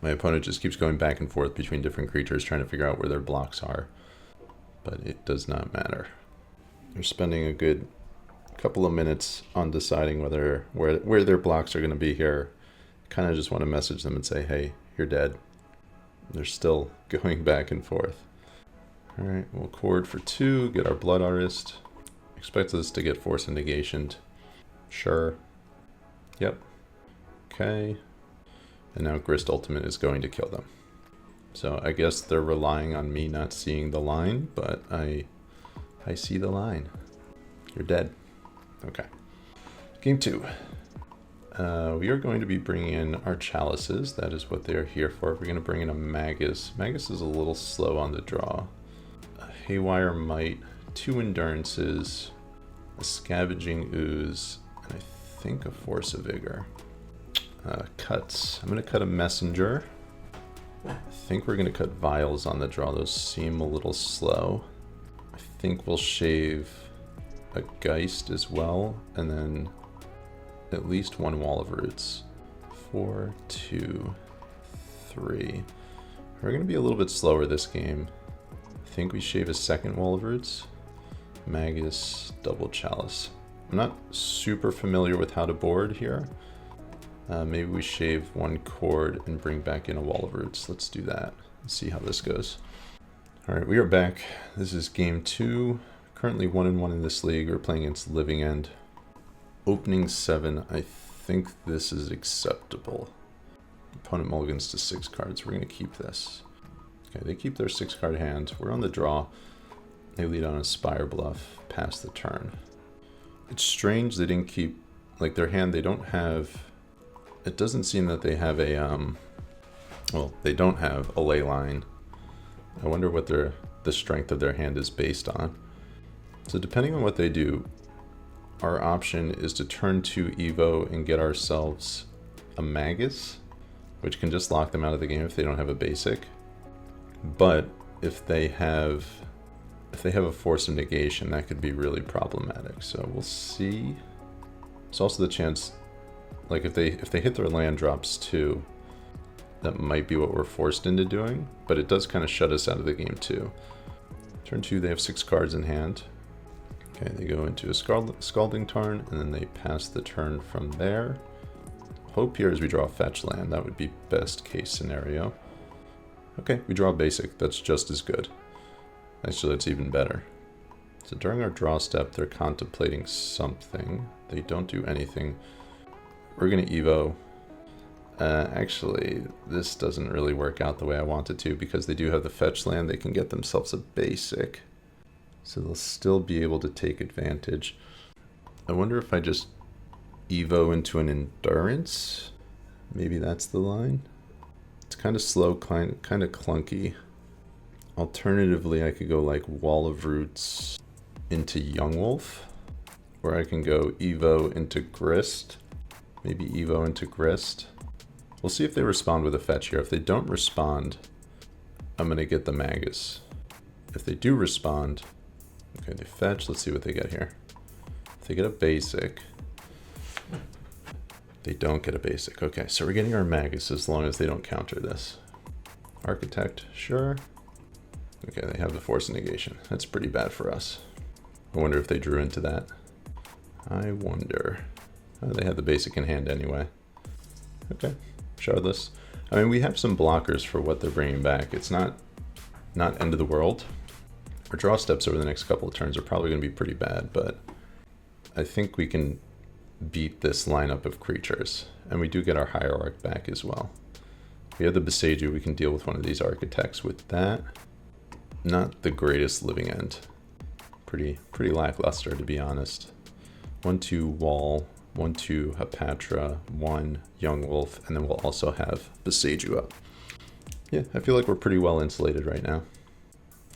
My opponent just keeps going back and forth between different creatures trying to figure out where their blocks are. But it does not matter. They're spending a good couple of minutes on deciding where their blocks are going to be here. Kind of just want to message them and say, hey, you're dead. They're still going back and forth. All right, we'll Cord for 2, get our Blood Artist. Expect this to get Force of Negation. Sure. Yep. Okay. And now Grist Ultimate is going to kill them. So I guess they're relying on me not seeing the line, but I see the line. You're dead. Okay. Game 2. We are going to be bringing in our Chalices. That is what they are here for. We're going to bring in a Magus. Magus is a little slow on the draw. A Haywire Might, 2 Endurances, a Scavenging Ooze, and I think a Force of Vigor. Cuts. I'm going to cut a Messenger. I think we're going to cut Vials on the draw. Those seem a little slow. I think we'll shave a Geist as well, and then at least 1 Wall of Roots. 4, 2, 3. We're going to be a little bit slower this game. I think we shave a 2nd Wall of Roots. Magus, double Chalice. I'm not super familiar with how to board here. Maybe we shave 1 Cord and bring back in a Wall of Roots. Let's do that and see how this goes. All right, we are back. This is game 2. Currently 1-1 in this league. We're playing against Living End. Opening 7. I think this is acceptable. Opponent mulligans to 6 cards. We're going to keep this. Okay, they keep their 6-card hand. We're on the draw. They lead on a Spire Bluff. Pass the turn. It's strange they didn't keep, like, their hand. They don't have... It doesn't seem that they have a, well, they don't have a ley line. I wonder what the strength of their hand is based on. So depending on what they do, our option is to turn 2 Evo and get ourselves a Magus, which can just lock them out of the game if they don't have a basic. But if they have a Force of Negation, that could be really problematic. So we'll see. There's also the chance, like if they hit their land drops too, that might be what we're forced into doing, but it does kind of shut us out of the game too. Turn 2, they have 6 cards in hand. Okay, they go into a Scalding Tarn, and then they pass the turn from there. Hope here is we draw a fetch land. That would be best case scenario. Okay, we draw a basic. That's just as good. Actually, that's even better. So during our draw step, they're contemplating something. They don't do anything. We're going to Evo. Actually, this doesn't really work out the way I want it to, because they do have the fetch land. They can get themselves a basic. So they'll still be able to take advantage. I wonder if I just Evo into an Endurance. Maybe that's the line. It's kind of slow, kind of clunky. Alternatively, I could go like Wall of Roots into Yawgmoth, or I can go Evo into Grist, maybe Evo into Grist. We'll see if they respond with a fetch here. If they don't respond, I'm gonna get the Magus. If they do respond, okay, they fetch, let's see what they get here. If they get a basic, they don't get a basic. Okay, so we're getting our Magus as long as they don't counter this. Architect, sure. Okay, they have the Force of Negation. That's pretty bad for us. I wonder if they drew into that. I wonder. Oh, they had the basic in hand anyway. Okay, shardless. I mean, we have some blockers for what they're bringing back. It's not end of the world. Our draw steps over the next couple of turns are probably going to be pretty bad, but I think we can beat this lineup of creatures. And we do get our Hierarch back as well. We have the Boseiju, we can deal with one of these architects with that. Not the greatest living end. Pretty lackluster, to be honest. 1/2 Wall, 1/2 Hapatra, 1 Yawgmoth, and then we'll also have Boseiju up. Yeah, I feel like we're pretty well insulated right now.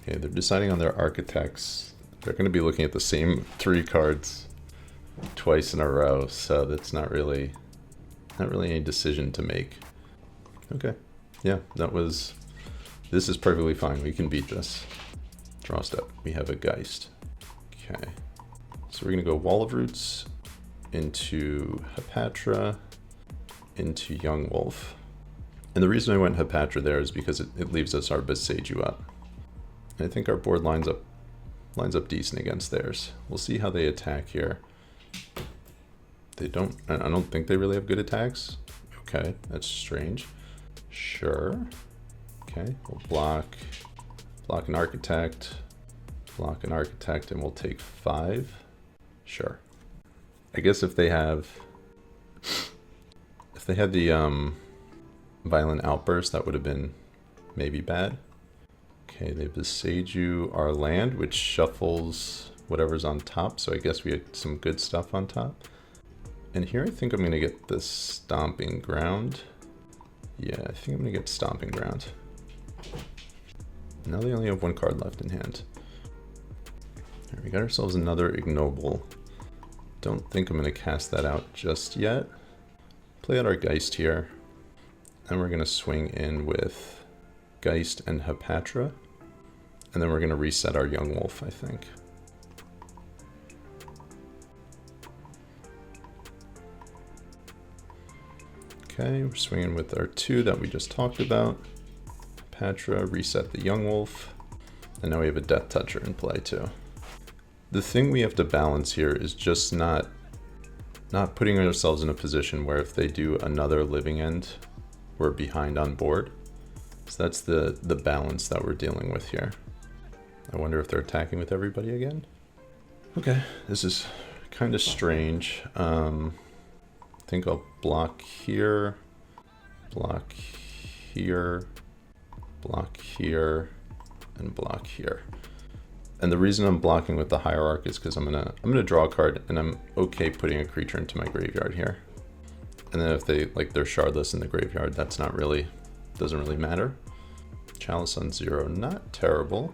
Okay, they're deciding on their architects. They're going to be looking at the same 3 cards twice in a row, so that's not really any decision to make. Okay, yeah, this is perfectly fine. We can beat this. Draw step, we have a Geist. Okay, so we're gonna go Wall of Roots into Hapatra, into Yawgmoth. And the reason I went Hapatra there is because it leaves us our Boseiju up. And I think our board lines up decent against theirs. We'll see how they attack here. I don't think they really have good attacks. Okay, that's strange. Sure. Okay, we'll block an architect, and we'll take 5. Sure. I guess if they had the violent outburst, that would have been maybe bad. Okay, they Boseiju our land, which shuffles whatever's on top, so I guess we had some good stuff on top. And here I think I'm gonna get the Stomping Ground. Yeah, I think I'm gonna get Stomping Ground. Now they only have 1 card left in hand. There, we got ourselves another Ignoble. Don't think I'm gonna cast that out just yet. Play out our Geist here. And we're gonna swing in with Geist and Hapatra. And then we're gonna reset our Yawgmoth, I think. Okay, we're swinging with our 2 that we just talked about. Patra, reset the Yawgmoth, and now we have a Death Toucher in play too. The thing we have to balance here is just not putting ourselves in a position where if they do another living end, we're behind on board. So that's the balance that we're dealing with here. I wonder if they're attacking with everybody again. Okay, this is kind of strange. I think I'll block here, block here, block here, and block here. And the reason I'm blocking with the Hierarch is because I'm gonna draw a card, and I'm okay putting a creature into my graveyard here. And then if they're shardless in the graveyard, that's doesn't really matter. Chalice on 0, not terrible.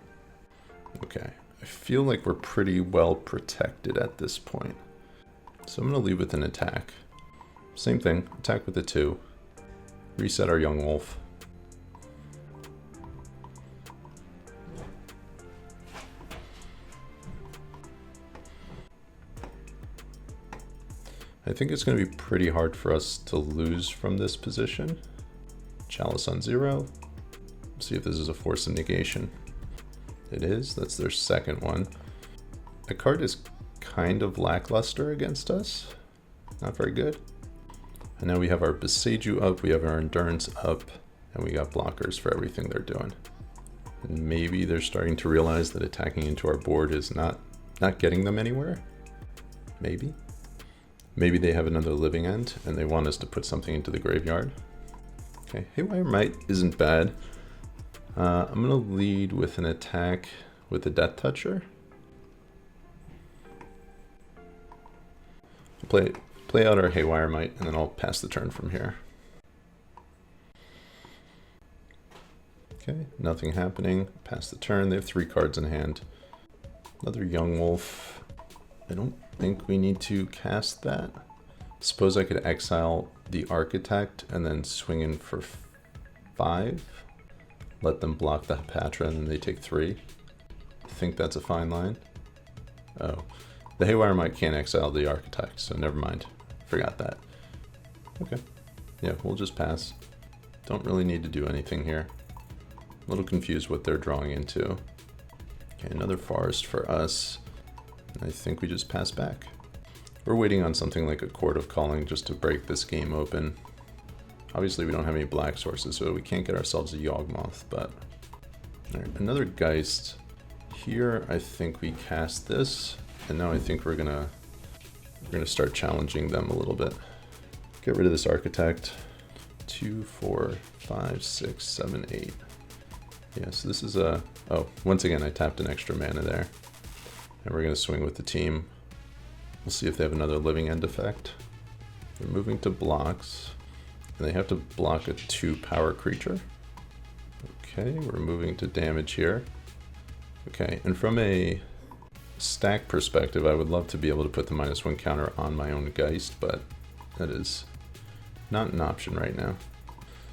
Okay, I feel like we're pretty well protected at this point. So I'm gonna leave with an attack. Same thing, attack with the 2. Reset our Yawgmoth. I think it's going to be pretty hard for us to lose from this position. Chalice on 0. See if this is a Force of Negation. It is. That's their second one. The card is kind of lackluster against us. Not very good. And now we have our Boseiju up, we have our Endurance up, and we got blockers for everything they're doing. And maybe they're starting to realize that attacking into our board is not getting them anywhere. Maybe. Maybe they have another living end, and they want us to put something into the graveyard. Okay, Haywire Might isn't bad. I'm gonna lead with an attack with a Death Toucher. Play out our Haywire Might, and then I'll pass the turn from here. Okay, nothing happening. Pass the turn. They have 3 cards in hand. Another Yawgmoth. I don't think we need to cast that. Suppose I could exile the Architect and then swing in for 5. Let them block the Patron and they take 3. I think that's a fine line. Oh, the Haywire Mite can't exile the Architect, so never mind. Forgot that. Okay. Yeah, we'll just pass. Don't really need to do anything here. A little confused what they're drawing into. Okay, another forest for us. I think we just pass back. We're waiting on something like a Chord of Calling just to break this game open. Obviously we don't have any black sources, so we can't get ourselves a Yawgmoth, but... All right, another Geist. Here I think we cast this, and now I think we're gonna start challenging them a little bit. Get rid of this Architect. 2, 4, 5, 6, 7, 8. Yeah, so this is a... Oh, once again I tapped an extra mana there. And we're gonna swing with the team. We'll see if they have another Living End effect. They're moving to blocks. And they have to block a 2-power creature. Okay, we're moving to damage here. Okay, and from a stack perspective, I would love to be able to put the -1 counter on my own Geist, but that is not an option right now.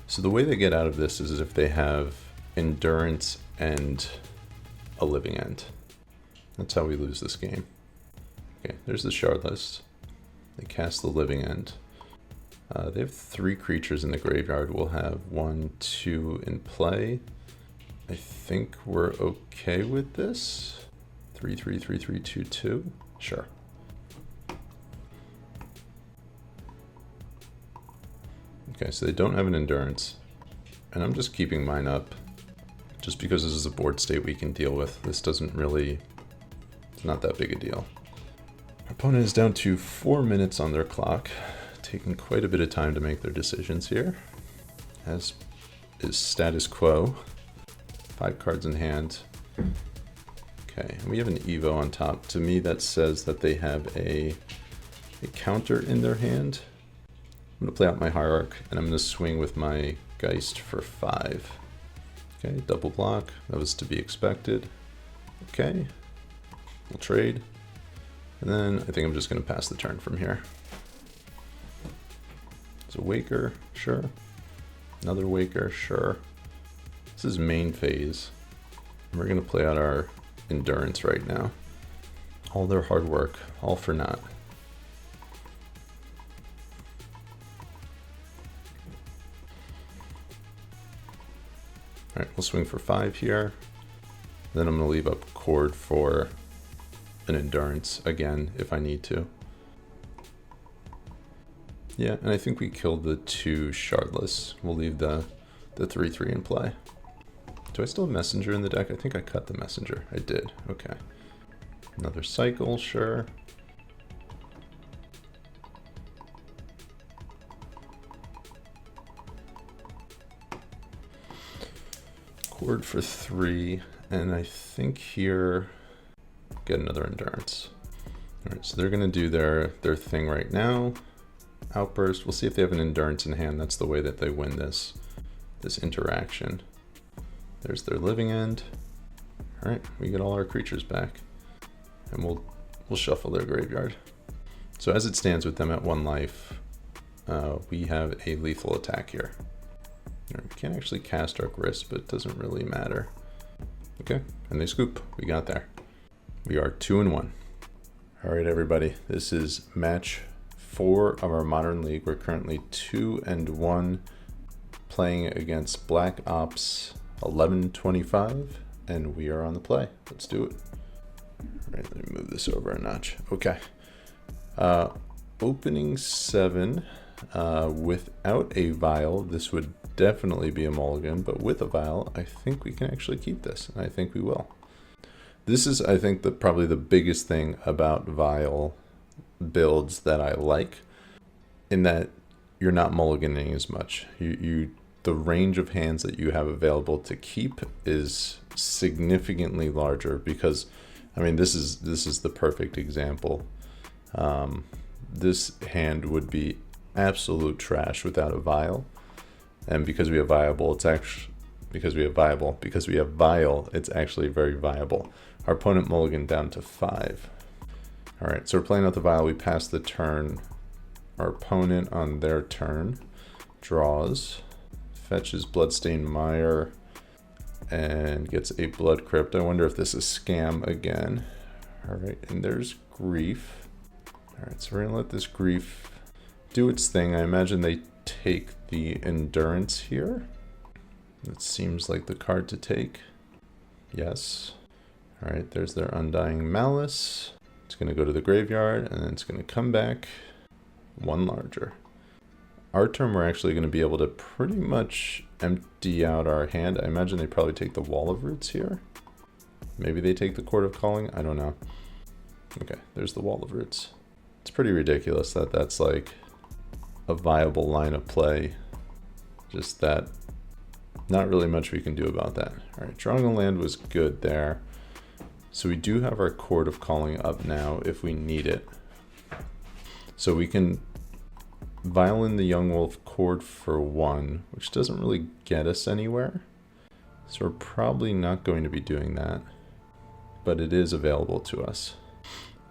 So the way they get out of this is if they have Endurance and a Living End. That's how we lose this game. Okay, there's the shard list. They cast the Living End. They have 3 creatures in the graveyard. We'll have 1, 2 in play. I think we're okay with this. 3, 3, 3, 3, 2, 2. Sure. Okay, so they don't have an Endurance. And I'm just keeping mine up. Just because this is a board state we can deal with. This doesn't really... It's not that big a deal. Our opponent is down to 4 minutes on their clock. Taking quite a bit of time to make their decisions here. As is status quo. 5 cards in hand. Okay, and we have an Evo on top. To me that says that they have a counter in their hand. I'm going to play out my Hierarch, and I'm going to swing with my Geist for 5. Okay, double block. That was to be expected. Okay, we'll trade. And then I think I'm just going to pass the turn from here. It's a Waker, sure. Another Waker, sure. This is main phase. We're going to play out our Endurance right now. All their hard work, all for naught. Alright, we'll swing for 5 here. Then I'm going to leave up Chord for an Endurance again if I need to. Yeah, and I think we killed the 2 shardless. We'll leave the 3/3 in play. Do I still have Messenger in the deck? I think I cut the Messenger. I did. Okay. Another cycle, sure. Chord for 3, and I think here get another Endurance. All right, so they're gonna do their thing right now. Outburst. We'll see if they have an Endurance in hand. That's the way that they win this interaction. There's their Living End. All right, we get all our creatures back, and we'll shuffle their graveyard. So as it stands with them at 1 life, we have a lethal attack here. We can't actually cast our Grixis, but it doesn't really matter. Okay, and they scoop. We got there. We are 2-1. All right, everybody. This is match 4 of our Modern League. We're currently 2-1, playing against Black Ops 1125, and we are on the play. Let's do it. All right, let me move this over a notch. Okay. Opening 7 without a Vial. This would definitely be a mulligan, but with a Vial, I think we can actually keep this, and I think we will. This is, I think, probably the biggest thing about Vial builds that I like, in that you're not mulliganing as much. The range of hands that you have available to keep is significantly larger, because, I mean, this is the perfect example. This hand would be absolute trash without a Vial, and because we have Vial, it's actually very viable. Our opponent mulligan down to 5. Alright, so we're playing out the Vial. We pass the turn. Our opponent on their turn draws, fetches Bloodstained Mire, and gets a Blood Crypt. I wonder if this is scam again. Alright, and there's Grief. Alright, so we're going to let this Grief do its thing. I imagine they take the Endurance here. That seems like the card to take. Yes. Alright, there's their Undying Malice. It's going to go to the graveyard, and then it's going to come back one larger. Our turn, we're actually going to be able to pretty much empty out our hand. I imagine they probably take the Wall of Roots here. Maybe they take the Court of Calling. I don't know. Okay, there's the Wall of Roots. It's pretty ridiculous that that's like a viable line of play. Just that, not really much we can do about that. All right, drawing a land was good there. So we do have our Court of Calling up now if we need it. So we can Vial in the Yawgmoth Chord for 1, which doesn't really get us anywhere. So we're probably not going to be doing that, but it is available to us.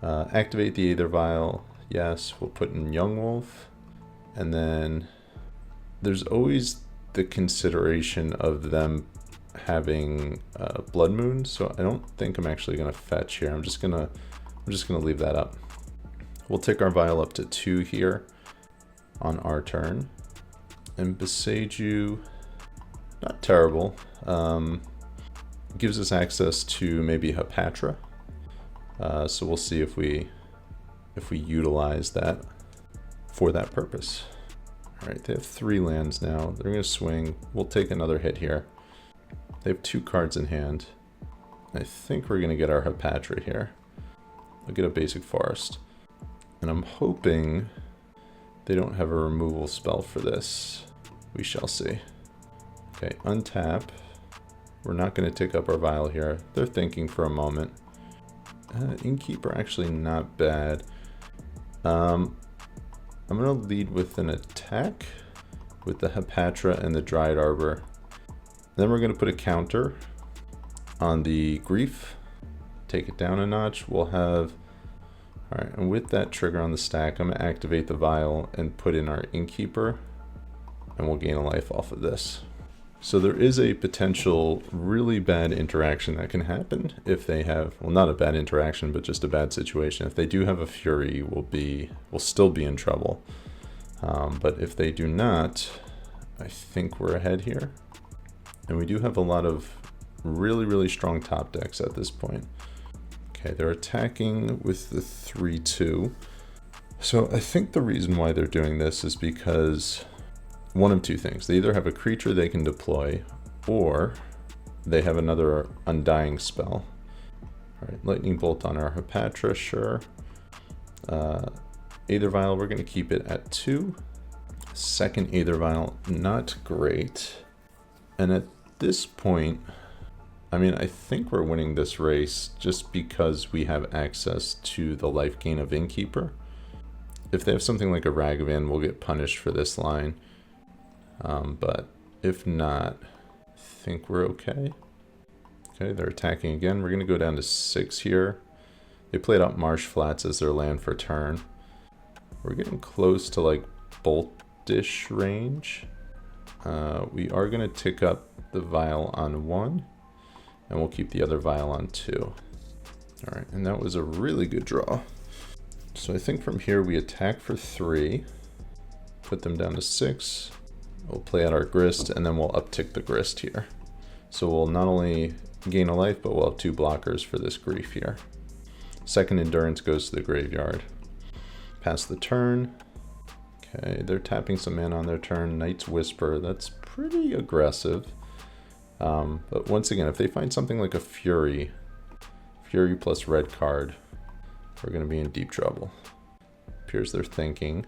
Activate the Aether Vial. Yes, we'll put in Yawgmoth. And then there's always the consideration of them having Blood Moon, so I don't think I'm actually going to fetch here. I'm just gonna leave that up. We'll take our Vial up to 2 here on our turn, and Beseiju, not terrible. Gives us access to maybe Hapatra, so we'll see if we utilize that for that purpose. All right, they have 3 lands now. They're going to swing. We'll take another hit here. They have 2 cards in hand. I think we're going to get our Hapatra here. We'll get a basic forest. And I'm hoping they don't have a removal spell for this. We shall see. Okay, untap. We're not going to tick up our Vial here. They're thinking for a moment. Innkeeper actually not bad. I'm going to lead with an attack with the Hapatra and the Dryad Arbor. Then we're going to put a counter on the Grief. Take it down a notch. We'll have... Alright, and with that trigger on the stack, I'm going to activate the Vial and put in our Innkeeper. And we'll gain a life off of this. So there is a potential really bad interaction that can happen if they have... Well, not a bad interaction, but just a bad situation. If they do have a Fury, we'll still be in trouble. But if they do not, I think we're ahead here. And we do have a lot of really, really strong top decks at this point. Okay, they're attacking with the 3/2. So I think the reason why they're doing this is because one of 2 things. They either have a creature they can deploy, or they have another Undying spell. All right, Lightning Bolt on our Hapatra, sure. Aether Vial, we're going to keep it at 2. Second Aether Vial, not great. And at this point, I mean, I think we're winning this race just because we have access to the life gain of Innkeeper. If they have something like a Ragavan, we'll get punished for this line. But if not, I think we're okay. Okay, they're attacking again. We're going to go down to 6 here. They played out Marsh Flats as their land for turn. We're getting close to like Boltish range. We are going to tick up the Vial on 1, and we'll keep the other Vial on 2. Alright, and that was a really good draw. So I think from here we attack for 3, put them down to 6, we'll play out our Grist, and then we'll uptick the Grist here. So we'll not only gain a life, but we'll have 2 blockers for this Grief here. Second Endurance goes to the graveyard. Pass the turn. Okay, they're tapping some mana on their turn. Knight's Whisper, that's pretty aggressive. But once again, if they find something like a Fury plus red card, we're going to be in deep trouble. Appears they're thinking.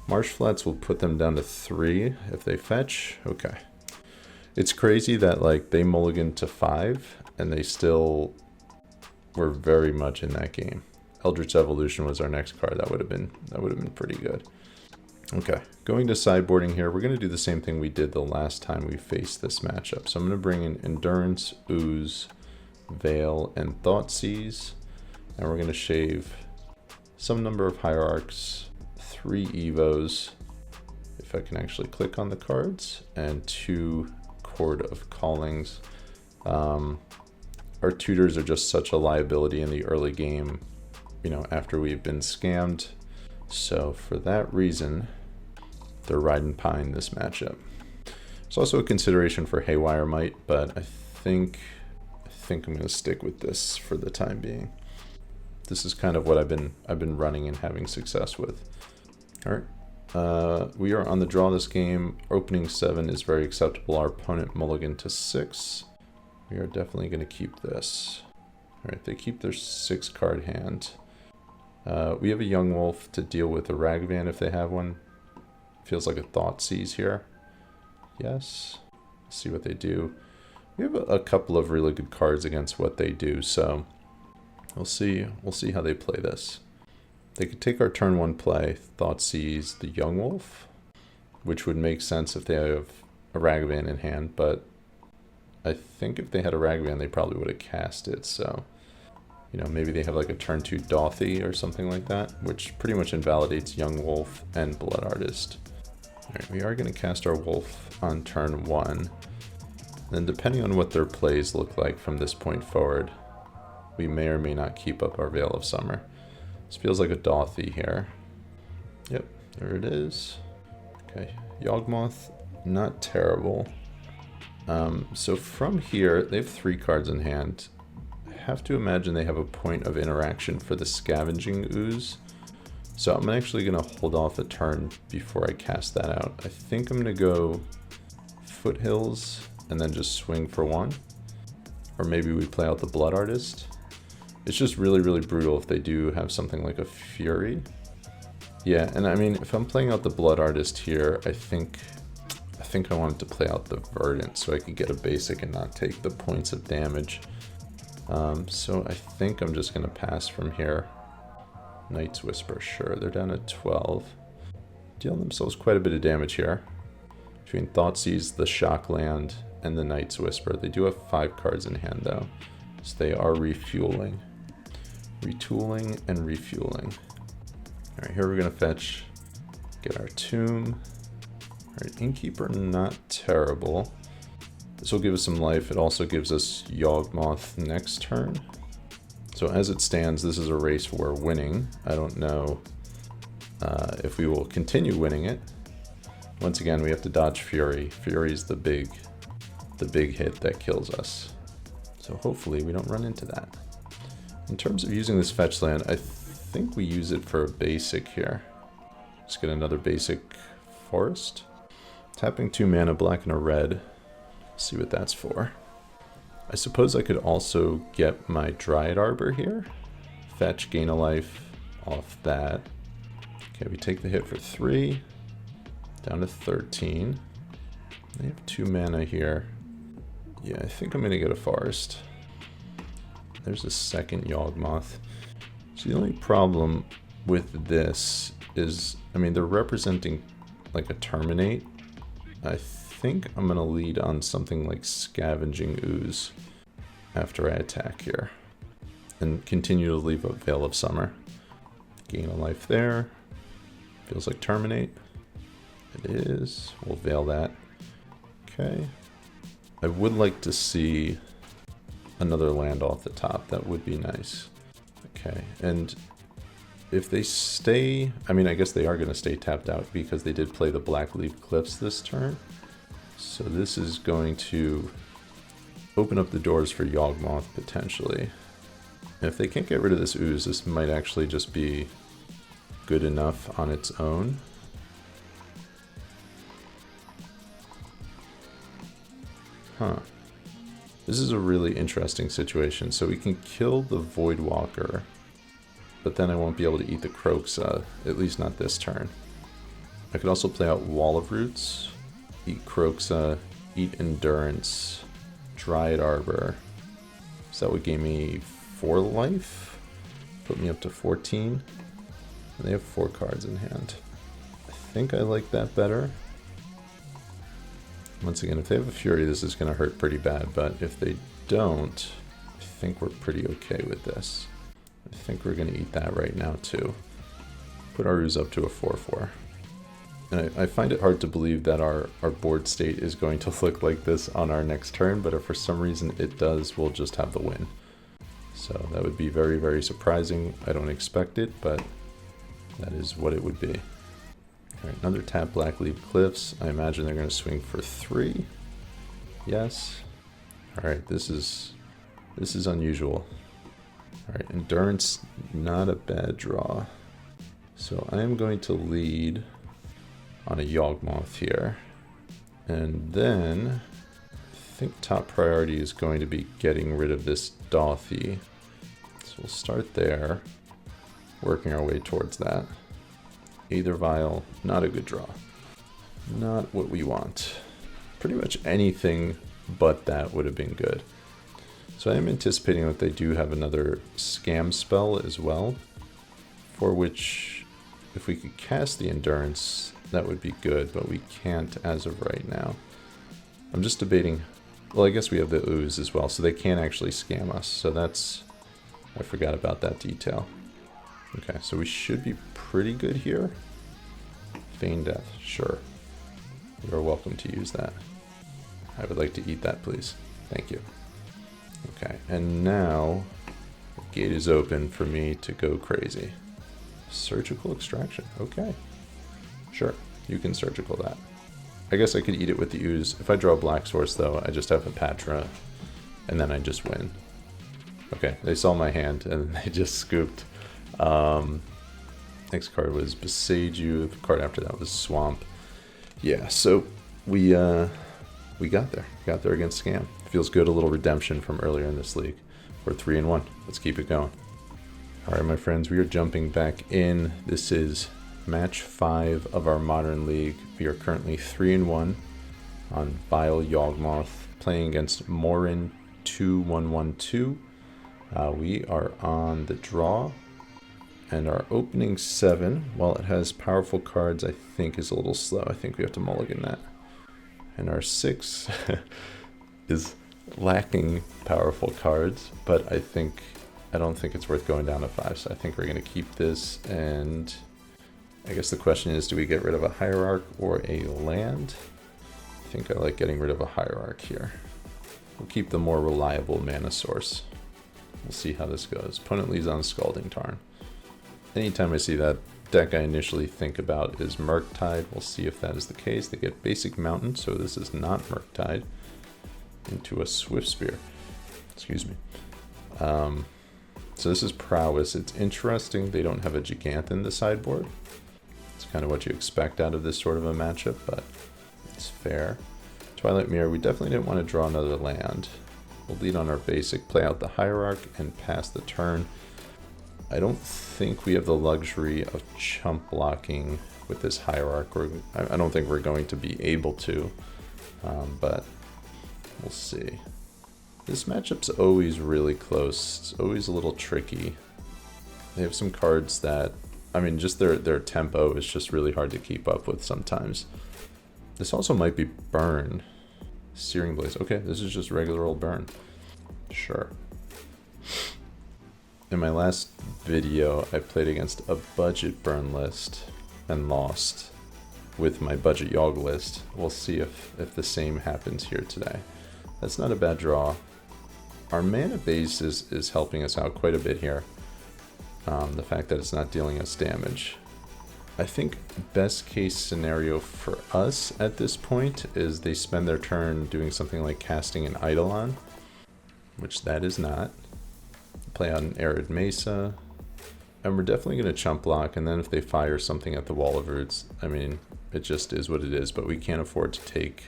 Marsh Flats will put them down to 3 if they fetch. Okay. It's crazy that like they mulligan to 5 and they still were very much in that game. Eldritch Evolution was our next card. That would have been pretty good. Okay, going to sideboarding here. We're going to do the same thing we did the last time we faced this matchup. So I'm going to bring in Endurance, Ooze, Veil, and Thoughtseize. And we're going to shave some number of Hierarchs, 3 Evos, if I can actually click on the cards, and 2 Chord of Callings. Our tutors are just such a liability in the early game, you know, after we've been scammed. So for that reason, they're riding pine this matchup. There's also a consideration for Haywire Might, but I think I'm going to stick with this for the time being. This is kind of what I've been running and having success with. All right, we are on the draw this game. Opening 7 is very acceptable. Our opponent mulligan to 6. We are definitely going to keep this. All right, they keep their 6 card hand. We have a Yawgmoth to deal with a Ragavan if they have one. Feels like a Thoughtseize here. Yes. Let's see what they do. We have a couple of really good cards against what they do, so we'll see how they play this. They could take our turn 1 play, Thoughtseize the Yawgmoth, which would make sense if they have a Ragavan in hand, but I think if they had a Ragavan, they probably would have cast it, so, you know, maybe they have like a turn 2 Dothy or something like that, which pretty much invalidates Yawgmoth and Blood Artist. Alright, we are going to cast our Wolf on turn 1. Then depending on what their plays look like from this point forward, we may or may not keep up our Veil of Summer. This feels like a Dothy here. Yep, there it is. Okay, Yawgmoth, not terrible. So from here, they have 3 cards in hand. I have to imagine they have a point of interaction for the Scavenging Ooze. So I'm actually going to hold off a turn before I cast that out. I think I'm going to go Foothills and then just swing for 1. Or maybe we play out the Blood Artist. It's just really, really brutal if they do have something like a Fury. Yeah, and I mean, if I'm playing out the Blood Artist here, I think I wanted to play out the Verdant so I could get a basic and not take the points of damage. So I think I'm just going to pass from here. Night's Whisper, sure, they're down at 12. Dealing themselves quite a bit of damage here. Between Thoughtseize, the Shockland, and the Night's Whisper. They do have 5 cards in hand though, so they are refueling. Retooling and refueling. Alright, here we're going to fetch, get our Tomb. Alright, Innkeeper, not terrible. This will give us some life. It also gives us Yawgmoth next turn. So as it stands, this is a race we're winning. I don't know if we will continue winning it. Once again, we have to dodge Fury. Fury's the big hit that kills us. So hopefully we don't run into that. In terms of using this fetch land, I think we use it for a basic here. Let's get another basic forest. Tapping 2 mana, black and a red. See what that's for. I suppose I could also get my Dryad Arbor here. Fetch, gain a life off that. Okay, we take the hit for 3. Down to 13. They have 2 mana here. Yeah, I think I'm going to get a forest. There's a second Yawgmoth. So the only problem with this is, I mean, they're representing like a Terminate. I think I'm going to lead on something like Scavenging Ooze after I attack here. And continue to leave a Veil of Summer. Gain a life there. Feels like Terminate. It is. We'll Veil that. Okay. I would like to see another land off the top. That would be nice. Okay, and if they stay, I mean, I guess they are going to stay tapped out because they did play the Blackleaf Cliffs this turn. So this is going to open up the doors for Yawgmoth potentially. And if they can't get rid of this ooze, this might actually just be good enough on its own. Huh. This is a really interesting situation. So we can kill the Voidwalker, but then I won't be able to eat the Kroxa, at least not this turn. I could also play out Wall of Roots, eat Kroxa, eat Endurance, Dryad Arbor. So that would give me 4 life, put me up to 14. And they have 4 cards in hand. I think I like that better. Once again, if they have a Fury, this is going to hurt pretty bad, but if they don't, I think we're pretty okay with this. I think we're going to eat that right now too. Put our ooze up to a 4/4. And I find it hard to believe that our board state is going to look like this on our next turn, but if for some reason it does, we'll just have the win. So that would be very, very surprising. I don't expect it, but that is what it would be. All right, another tap black leaf Cliffs. I imagine they're going to swing for 3. Yes. All right, this is unusual. All right, Endurance, not a bad draw. So I am going to lead on a Yawgmoth here. And then I think top priority is going to be getting rid of this Dothy. So we'll start there, working our way towards that. Aether Vial, not a good draw. Not what we want. Pretty much anything but that would have been good. So I am anticipating that they do have another scam spell as well, for which if we could cast the Endurance, that would be good, but we can't as of right now. I'm just debating, well, I guess we have the ooze as well, so they can actually scam us. So that's, I forgot about that detail. Okay, so we should be pretty good here. Feign Death, sure. You're welcome to use that. I would like to eat that, please. Thank you. Okay, and now the gate is open for me to go crazy. Surgical Extraction, okay. Sure, you can surgical that. I guess I could eat it with the ooze. If I draw a black source though, I just have a Patron, and then I just win. Okay, they saw my hand and they just scooped. Next card was Besage You. The card after that was Swamp. Yeah, so we got there. Got there against Scam. Feels good, a little redemption from earlier in this league. We're 3-1. Let's keep it going. Alright, my friends, we are jumping back in. This is match 5 of our Modern League. We are currently 3-1 on Vile Yawgmoth, playing against Morin 2112. We are on the draw, and our opening 7, while it has powerful cards, I think is a little slow. I think we have to mulligan that. And our 6 is lacking powerful cards, but I don't think it's worth going down to 5, so I think we're going to keep this. And I guess the question is, do we get rid of a Hierarch or a land? I think I like getting rid of a Hierarch here. We'll keep the more reliable mana source. We'll see how this goes. Opponent leads on Scalding Tarn. Anytime I see that deck, I initially think about is Murktide. We'll see if that is the case. They get basic Mountain, so this is not Murktide. Into a Swift Spear. Excuse me. So this is Prowess. It's interesting they don't have a Gigant in the sideboard. It's kind of what you expect out of this sort of a matchup, but it's fair. Twilight Mirror, we definitely didn't want to draw another land. We'll lead on our basic, play out the Hierarch, and pass the turn. I don't think we have the luxury of chump blocking with this Hierarch. I don't think we're going to be able to, but we'll see. This matchup's always really close. It's always a little tricky. They have some cards that, I mean, just their tempo is just really hard to keep up with sometimes. This also might be Burn. Searing Blaze. Okay, this is just regular old Burn. Sure. In my last video, I played against a budget Burn list and lost with my budget Yawg list. We'll see if the same happens here today. That's not a bad draw. Our mana base is helping us out quite a bit here. The fact that it's not dealing us damage. I think best case scenario for us at this point is they spend their turn doing something like casting an Eidolon, which that is not. Play on an Arid Mesa, and we're definitely going to chump block, and then if they fire something at the Wall of Roots, I mean, it just is what it is, but we can't afford to take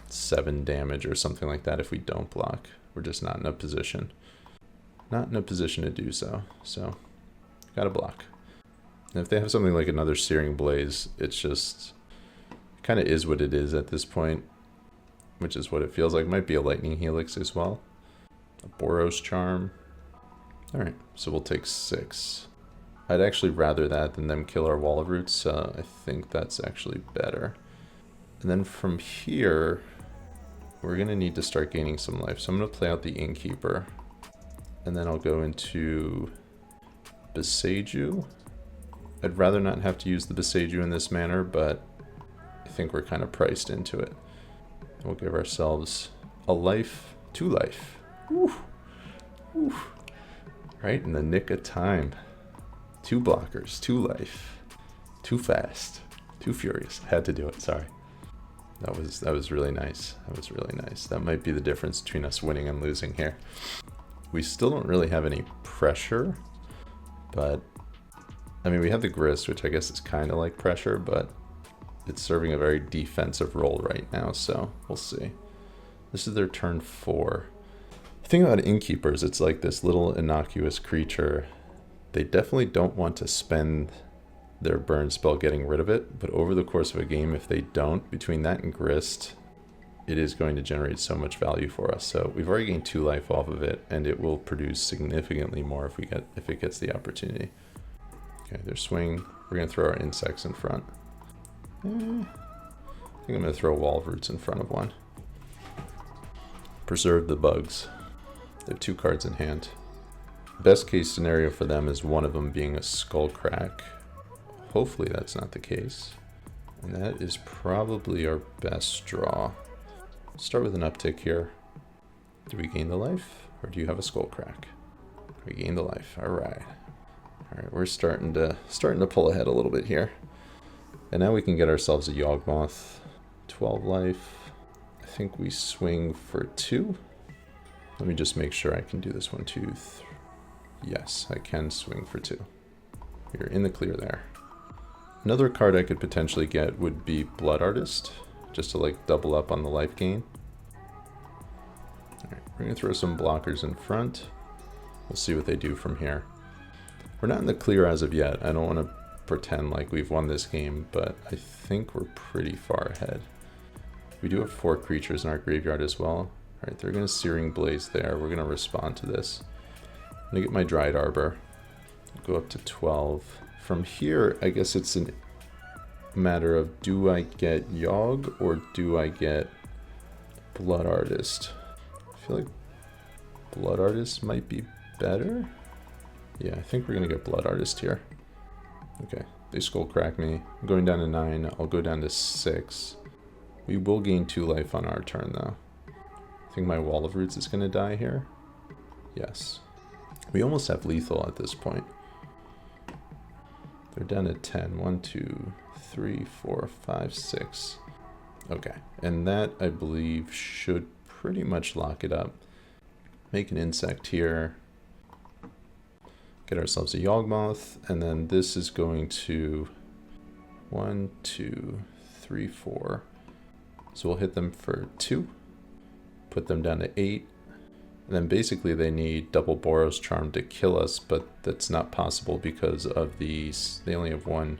7 damage or something like that if we don't block. We're just not in a position. Not in a position to do so, so gotta block. And if they have something like another Searing Blaze, it's just kind of is what it is at this point, which is what it feels like. Might be a Lightning Helix as well. A Boros Charm. Alright, so we'll take 6. I'd actually rather that than them kill our Wall of Roots. I think that's actually better. And then from here, we're going to need to start gaining some life. So I'm going to play out the Innkeeper. And then I'll go into Boseiju. I'd rather not have to use the Boseiju in this manner, but I think we're kind of priced into it. We'll give ourselves a life, 2 life. Woo. Woo. Right in the nick of time. 2 blockers, 2 life. Too fast, too furious. Had to do it, sorry. That was really nice. That was really nice. That might be the difference between us winning and losing here. We still don't really have any pressure, but I mean, we have the Grist, which I guess is kind of like pressure, but it's serving a very defensive role right now, so we'll see. This is their turn 4. The thing about Innkeepers, it's like this little innocuous creature. They definitely don't want to spend their burn spell getting rid of it, but over the course of a game, if they don't, between that and Grist, it is going to generate so much value for us. So we've already gained 2 life off of it, and it will produce significantly more if it gets the opportunity. Okay, their swing. We're gonna throw our insects in front. I think I'm gonna throw wall of roots in front of one. Preserve the bugs. They have 2 cards in hand. Best case scenario for them is one of them being a Skullcrack. Hopefully that's not the case. And that is probably our best draw. Start with an uptick here. Do we gain the life, or do you have a Skullcrack? We gain the life. All right. All right, we're starting to pull ahead a little bit here. And now we can get ourselves a Yawgmoth. 12 life. I think we swing for 2. Let me just make sure I can do this 1, 2, 3. Yes, I can swing for 2. You're in the clear there. Another card I could potentially get would be Blood Artist, just to like double up on the life gain. All right, we're gonna throw some blockers in front. We'll see what they do from here. We're not in the clear as of yet. I don't want to pretend like we've won this game, but I think we're pretty far ahead. We do have 4 creatures in our graveyard as well. All right, they're gonna Searing Blaze there. We're gonna respond to this. I'm gonna get my Dried Arbor. Go up to 12. From here, I guess it's a matter of, do I get Yawg or do I get Blood Artist? I feel like Blood Artist might be better. Yeah, I think we're gonna get Blood Artist here. Okay, they Skullcrack me. I'm going down to 9. I'll go down to 6. We will gain 2 life on our turn though. I think my Wall of Roots is gonna die here. Yes. We almost have lethal at this point. They're down to 10. 1, 2, 3, 4, 5, 6. Okay, and that I believe should pretty much lock it up. Make an insect here. Get ourselves a Yawgmoth, and then this is going to 1, 2, 3, 4. So we'll hit them for 2. Put them down to 8. And then basically they need double Boros Charm to kill us, but that's not possible because of these. They only have one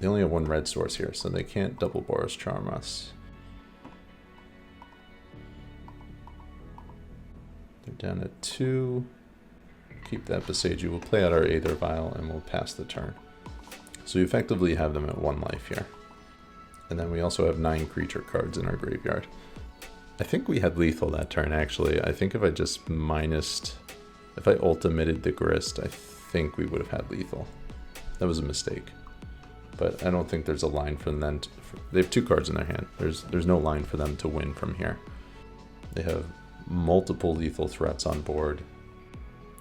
red source here, so they can't double Boros Charm us. They're down at 2. Keep that Boseiju. We'll play out our Aether Vial and we'll pass the turn. So we effectively have them at 1 life here. And then we also have 9 creature cards in our graveyard. I think we had lethal that turn, actually. I think if I just if I ultimated the Grist, I think we would have had lethal. That was a mistake. But I don't think there's a line for them. They have 2 cards in their hand. There's no line for them to win from here. They have multiple lethal threats on board.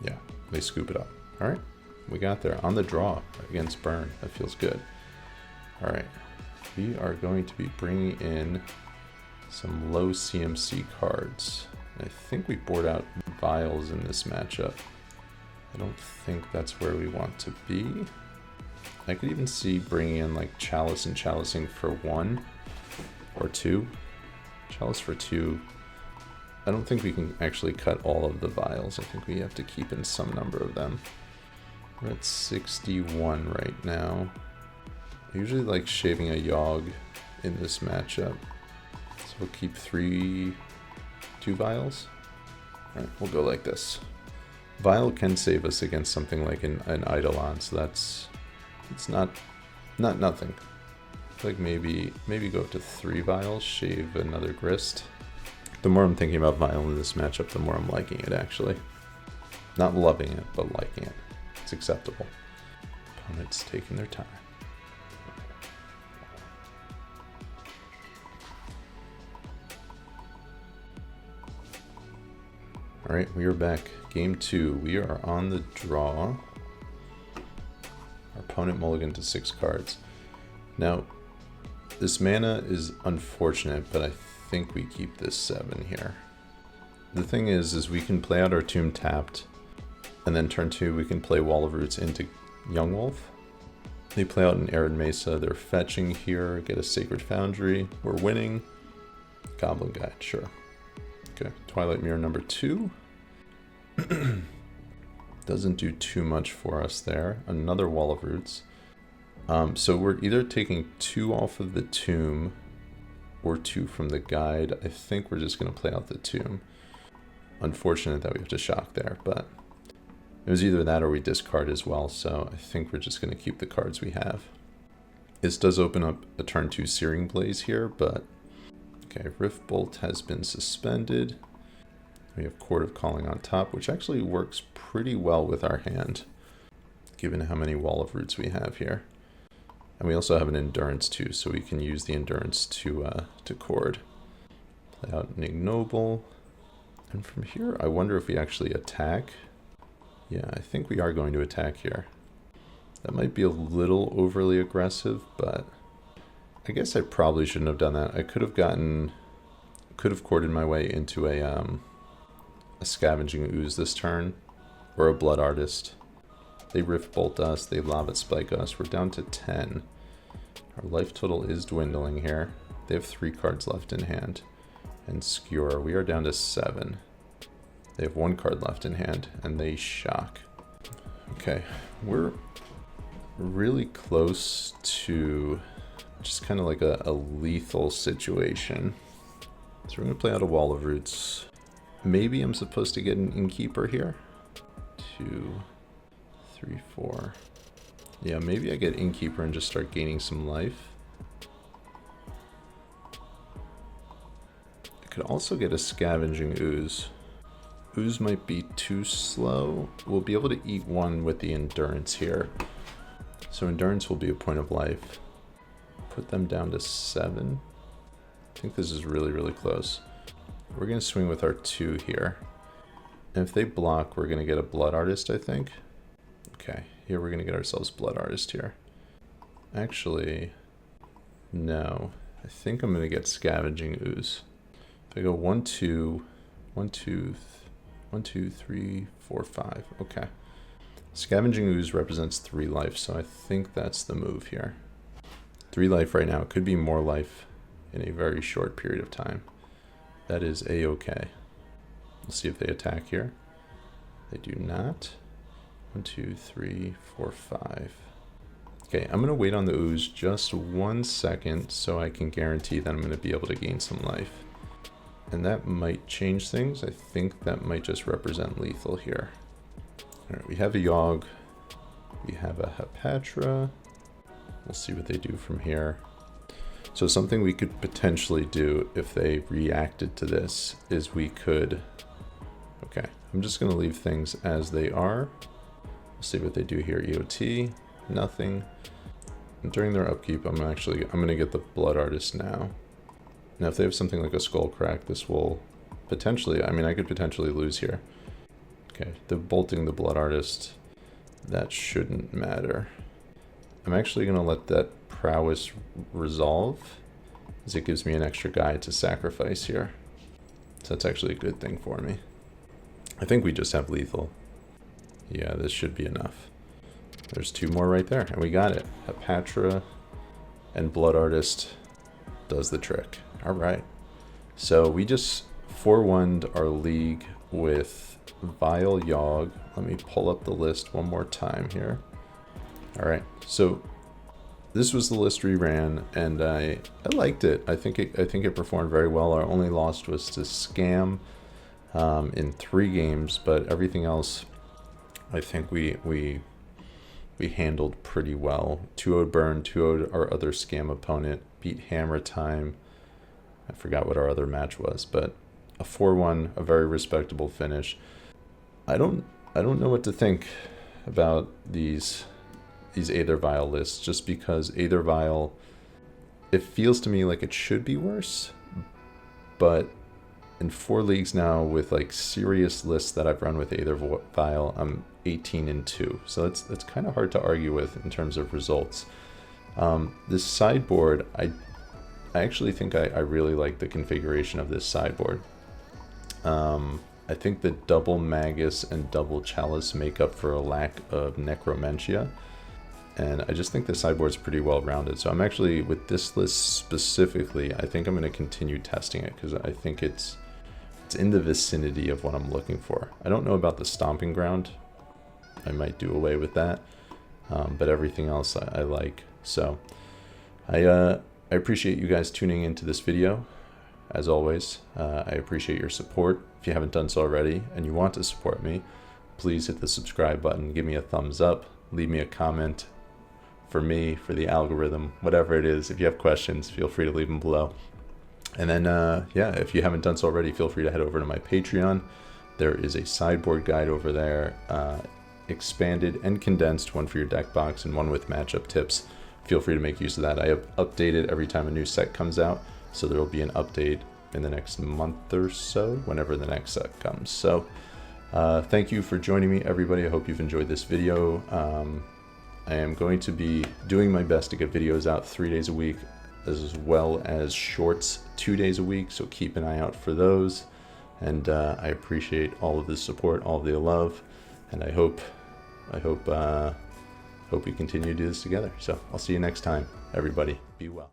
Yeah, they scoop it up. All right, we got there on the draw against Burn. That feels good. All right, we are going to be bringing in some low CMC cards. I think we board out Vials in this matchup. I don't think that's where we want to be. I could even see bringing in like Chalice and Chalicing for 1 or 2. Chalice for 2. I don't think we can actually cut all of the Vials. I think we have to keep in some number of them. We're at 61 right now. I usually like shaving a Yawg in this matchup. So we'll keep 2 Vials. All right, we'll go like this. Vial can save us against something like an Eidolon, so it's not nothing. I feel like maybe go up to 3 Vials, shave another Grist. The more I'm thinking about Vial in this matchup, the more I'm liking it, actually. Not loving it, but liking it. It's acceptable. Opponent's taking their time. Alright, we are back. Game 2. We are on the draw. Our opponent mulliganed to 6 cards. Now, this mana is unfortunate, but I think we keep this 7 here. The thing is we can play out our Tomb tapped, and then turn 2 we can play Wall of Roots into Yawgmoth. They play out an Arid Mesa, they're fetching here, get a Sacred Foundry, we're winning. Goblin Guide, sure. Okay, Twilight Mirror number 2. Doesn't do too much for us there. Another Wall of Roots. So we're either taking 2 off of the Tomb or 2 from the Guide. I think we're just going to play out the Tomb. Unfortunate that we have to shock there, but it was either that or we discard as well, so I think we're just going to keep the cards we have. This does open up a turn 2 Searing Blaze here, but okay, Rift Bolt has been suspended. We have Court of Calling on top, which actually works pretty well with our hand, given how many Wall of Roots we have here. And we also have an Endurance too, so we can use the Endurance to Cord. Play out an Ignoble. And from here, I wonder if we actually attack. Yeah, I think we are going to attack here. That might be a little overly aggressive, but I guess I probably shouldn't have done that. I could have corded my way into a Scavenging Ooze this turn, or a Blood Artist. They Rift Bolt us, they Lava Spike us, we're down to 10. Our life total is dwindling here. They have 3 cards left in hand. And Skewer, we are down to 7. They have 1 card left in hand, and they shock. Okay, we're really close to just kind of like a lethal situation. So we're going to play out a Wall of Roots. Maybe I'm supposed to get an Innkeeper here. 2, 3, 4. Yeah, maybe I get Innkeeper and just start gaining some life. I could also get a Scavenging Ooze. Ooze might be too slow. We'll be able to eat 1 with the Endurance here. So Endurance will be a point of life. Put them down to 7. I think this is really, really close. We're going to swing with our 2 here. And if they block, we're going to get a Blood Artist, I think. Okay, here we're going to get ourselves Blood Artist here. Actually, no. I think I'm going to get Scavenging Ooze. If I go 1, 2, 1, 2, 1, 2, 3, 4, 5. Okay. Scavenging Ooze represents 3 life, so I think that's the move here. 3 life right now. It could be more life in a very short period of time. That is a-okay. We'll see if they attack here. They do not. 1, 2, 3, 4, 5. Okay, I'm going to wait on the Ooze just 1 second so I can guarantee that I'm going to be able to gain some life. And that might change things. I think that might just represent lethal here. Alright, we have a Yawg. We have a Hapatra. We'll see what they do from here. So something we could potentially do if they reacted to this is we could... Okay, I'm just going to leave things as they are. We'll see what they do here. EOT, nothing. And during their upkeep, I'm going to get the Blood Artist now. Now if they have something like a Skullcrack, this will potentially... I mean, I could potentially lose here. Okay, they're bolting the Blood Artist. That shouldn't matter. I'm actually going to let that Prowess resolve, as it gives me an extra guide to sacrifice here. So that's actually a good thing for me. I think we just have lethal. Yeah, this should be enough. There's 2 more right there, and we got it. Hapatra and Blood Artist does the trick. Alright. So we just 4-1'd our league with Vial Yawg. Let me pull up the list one more time here. Alright, so this was the list we ran, and I liked it. I think it performed very well. Our only loss was to Scam in 3 games, but everything else I think we handled pretty well. 2-0'd Burn, 2-0'd our other Scam opponent, beat Hammertime. I forgot what our other match was, but a 4-1, a very respectable finish. I don't know what to think about these Aether Vial lists, just because Aether Vial, it feels to me like it should be worse, but in 4 leagues now with like serious lists that I've run with Aether Vial, I'm 18-2, so it's kind of hard to argue with in terms of results. This sideboard, I actually think I really like the configuration of this sideboard. I think the double Magus and double Chalice make up for a lack of Necromentia, and I just think the sideboard's pretty well rounded. So I'm actually, with this list specifically, I think I'm going to continue testing it, because I think it's in the vicinity of what I'm looking for. I don't know about the Stomping Ground. I might do away with that, but everything else I like. So I appreciate you guys tuning into this video. As always, I appreciate your support. If you haven't done so already and you want to support me, please hit the subscribe button, give me a thumbs up, leave me a comment for me, for the algorithm, whatever it is. If you have questions, feel free to leave them below. And then, yeah, if you haven't done so already, feel free to head over to my Patreon. There is a sideboard guide over there, expanded and condensed, one for your deck box and one with matchup tips. Feel free to make use of that. I have updated every time a new set comes out, so there will be an update in the next month or so, whenever the next set comes. So thank you for joining me, everybody. I hope you've enjoyed this video. I am going to be doing my best to get videos out 3 days a week, as well as shorts 2 days a week, so keep an eye out for those. And I appreciate all of the support, all of the love, and I hope we continue to do this together. So I'll see you next time, everybody. Be well.